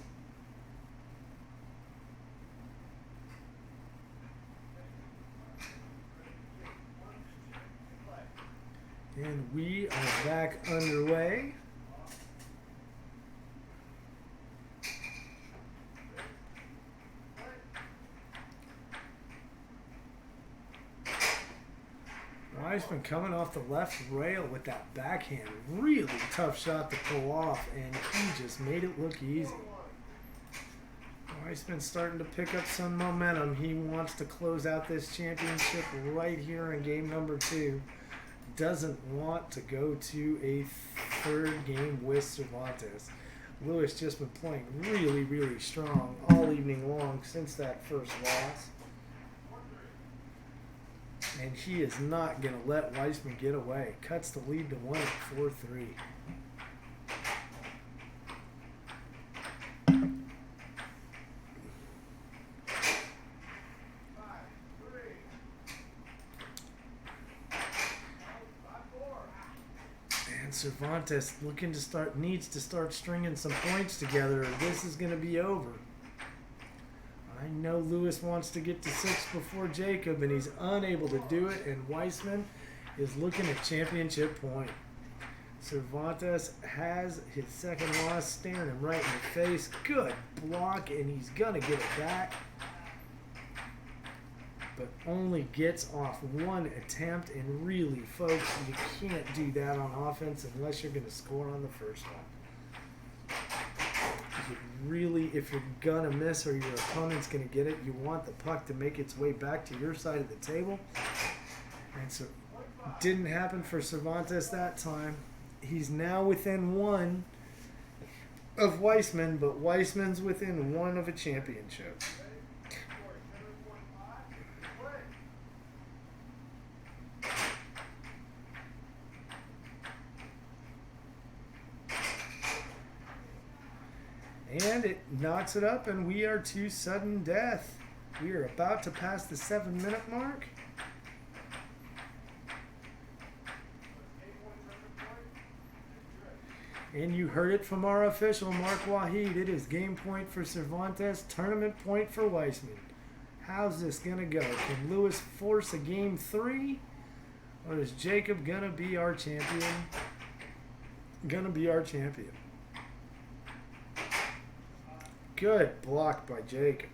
And we are back underway. Weissman coming off the left rail with that backhand. Really tough shot to pull off, and he just made it look easy. Weissman starting to pick up some momentum. He wants to close out this championship right here in game number 2. Doesn't want to go to a third game with Cervantes. Lewis just been playing really, really strong all evening long since that first loss. And he is not going to let Weissman get away. Cuts the lead to 1 at 4-3. And Cervantes needs to start stringing some points together, or this is going to be over. I know Lewis wants to get to 6 before Jacob, and he's unable to do it, and Weissman is looking at championship point. Cervantes has his second loss staring him right in the face. Good block, and he's going to get it back. but only gets off one attempt. And really, folks, you can't do that on offense unless you're going to score on the first one. You really, if you're going to miss or your opponent's going to get it, you want the puck to make its way back to your side of the table. And so didn't happen for Cervantes that time. He's now within one of Weissman, but Weissman's within one of a championship. And it knocks it up, and we are to sudden death. We are about to pass the 7-minute mark. And you heard it from our official, Mark Waheed. It is game point for Cervantes, tournament point for Weissman. How's this going to go? Can Lewis force a game 3? Or is Jacob going to be our champion? Going to be our champion. Good block by Jacob.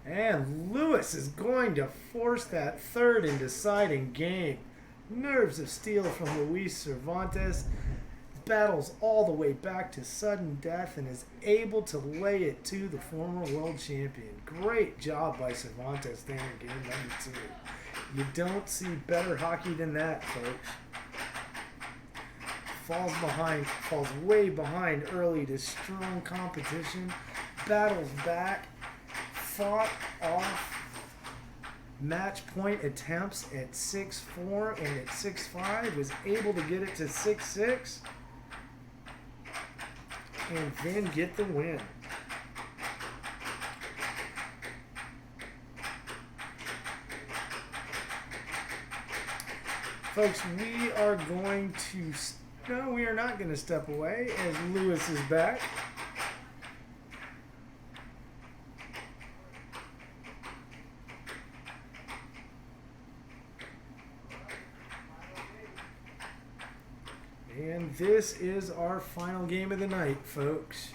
And Lewis is going to force that third and deciding game. Nerves of steel from Luis Cervantes. Battles all the way back to sudden death and is able to lay it to the former world champion. Great job by Cervantes there in game number 2. You don't see better hockey than that, folks. Falls way behind early to strong competition. Battles back. Fought off match point attempts at 6-4 and at 6-5. Was able to get it to 6-6. And then get the win. Folks, we are going to... No, we are not going to step away as Lewis is back. And this is our final game of the night, folks.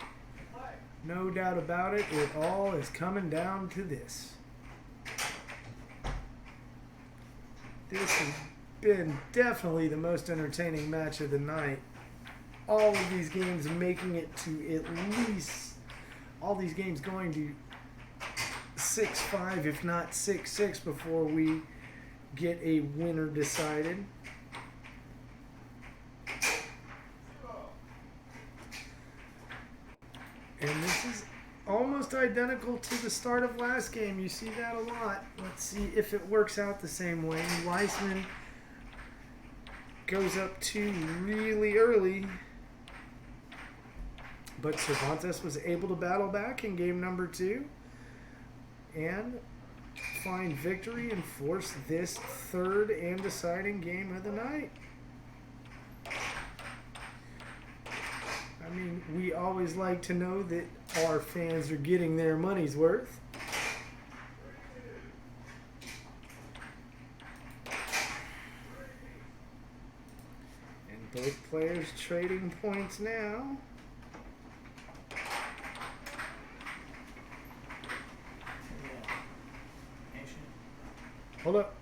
No doubt about it, it all is coming down to this. This has been definitely the most entertaining match of the night. All of these games making it to at least, all these games going to 6-5, if not 6-6, before we get a winner decided. And this is almost identical to the start of last game. You see that a lot. Let's see if it works out the same way. Weissman goes up 2 really early. But Cervantes was able to battle back in game number 2 and find victory and force this third and deciding game of the night. I mean, we always like to know that our fans are getting their money's worth. And both players trading points now. Hold up.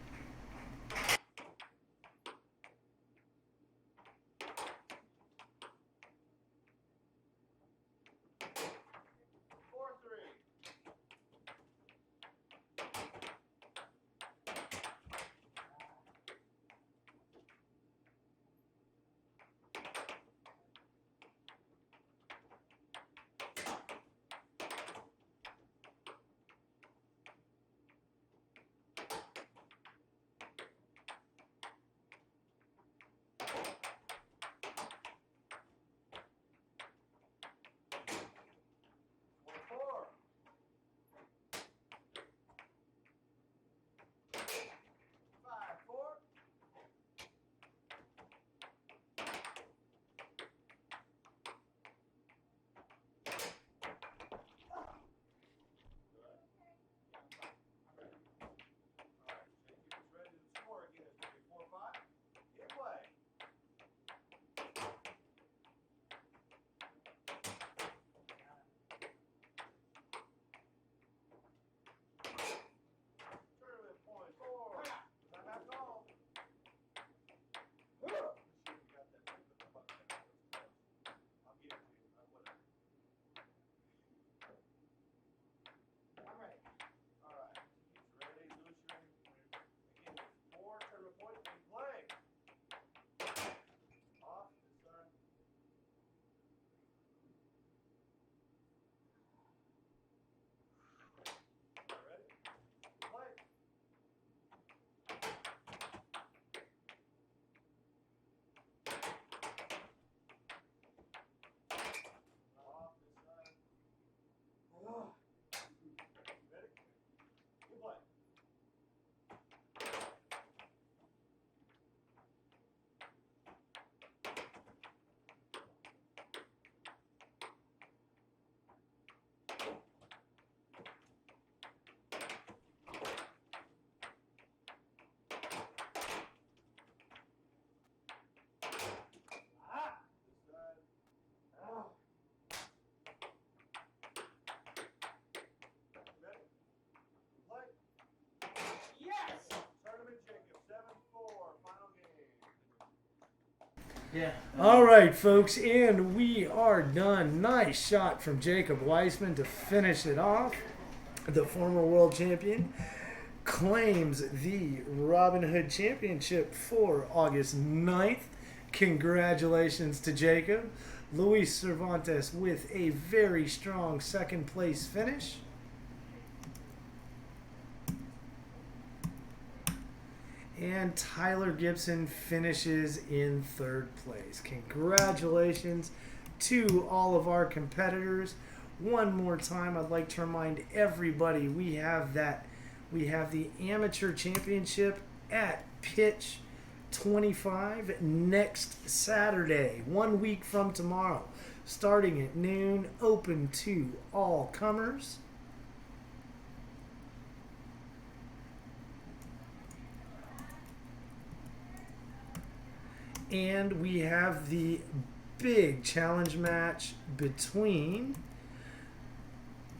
Yeah. All right, folks, and we are done. Nice shot from Jacob Weissman to finish it off. The former world champion claims the Robin Hood Championship for August 9th. Congratulations to Jacob. Luis Cervantes with a very strong second place finish. And Tyler Gibson finishes in third place. Congratulations to all of our competitors. One more time, I'd like to remind everybody we have the amateur championship at Pitch 25 next Saturday, 1 week from tomorrow, starting at noon, open to all comers. And we have the big challenge match between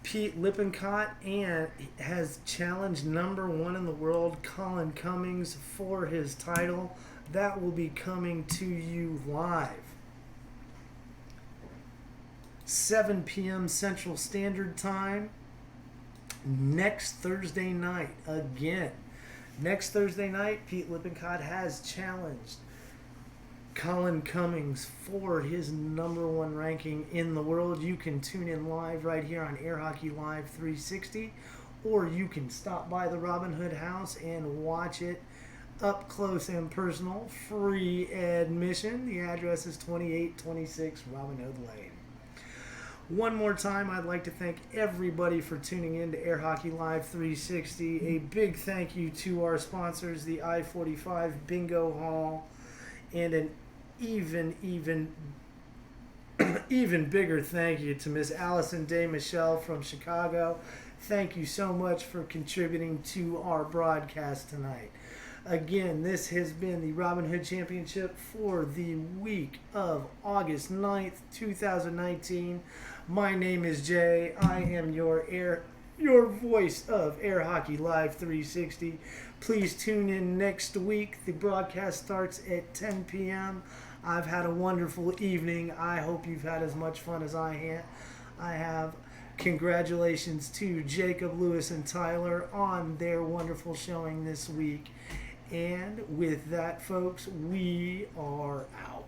Pete Lippincott and has challenged #1 in the world, Colin Cummings, for his title. That will be coming to you live. 7 p.m. Central Standard Time next Thursday night. Again, next Thursday night, Pete Lippincott has challenged Colin Cummings for his #1 ranking in the world. You can tune in live right here on Airhockey Live 360, or you can stop by the Robin Hood House and watch it up close and personal, free admission. The address is 2826 Robin Hood Lane. One more time, I'd like to thank everybody for tuning in to Airhockey Live 360. A big thank you to our sponsors, the I-45 Bingo Hall, and an even bigger thank you to Miss Allison Day Michelle from Chicago. Thank you so much for contributing to our broadcast tonight. Again, this has been the Robin Hood Championship for the week of August 9th, 2019. My name is Jay. I am your voice of Air Hockey Live 360. Please tune in next week. The broadcast starts at 10 p.m. I've had a wonderful evening. I hope you've had as much fun as I have. Congratulations to Jacob, Lewis, and Tyler on their wonderful showing this week. And with that, folks, we are out.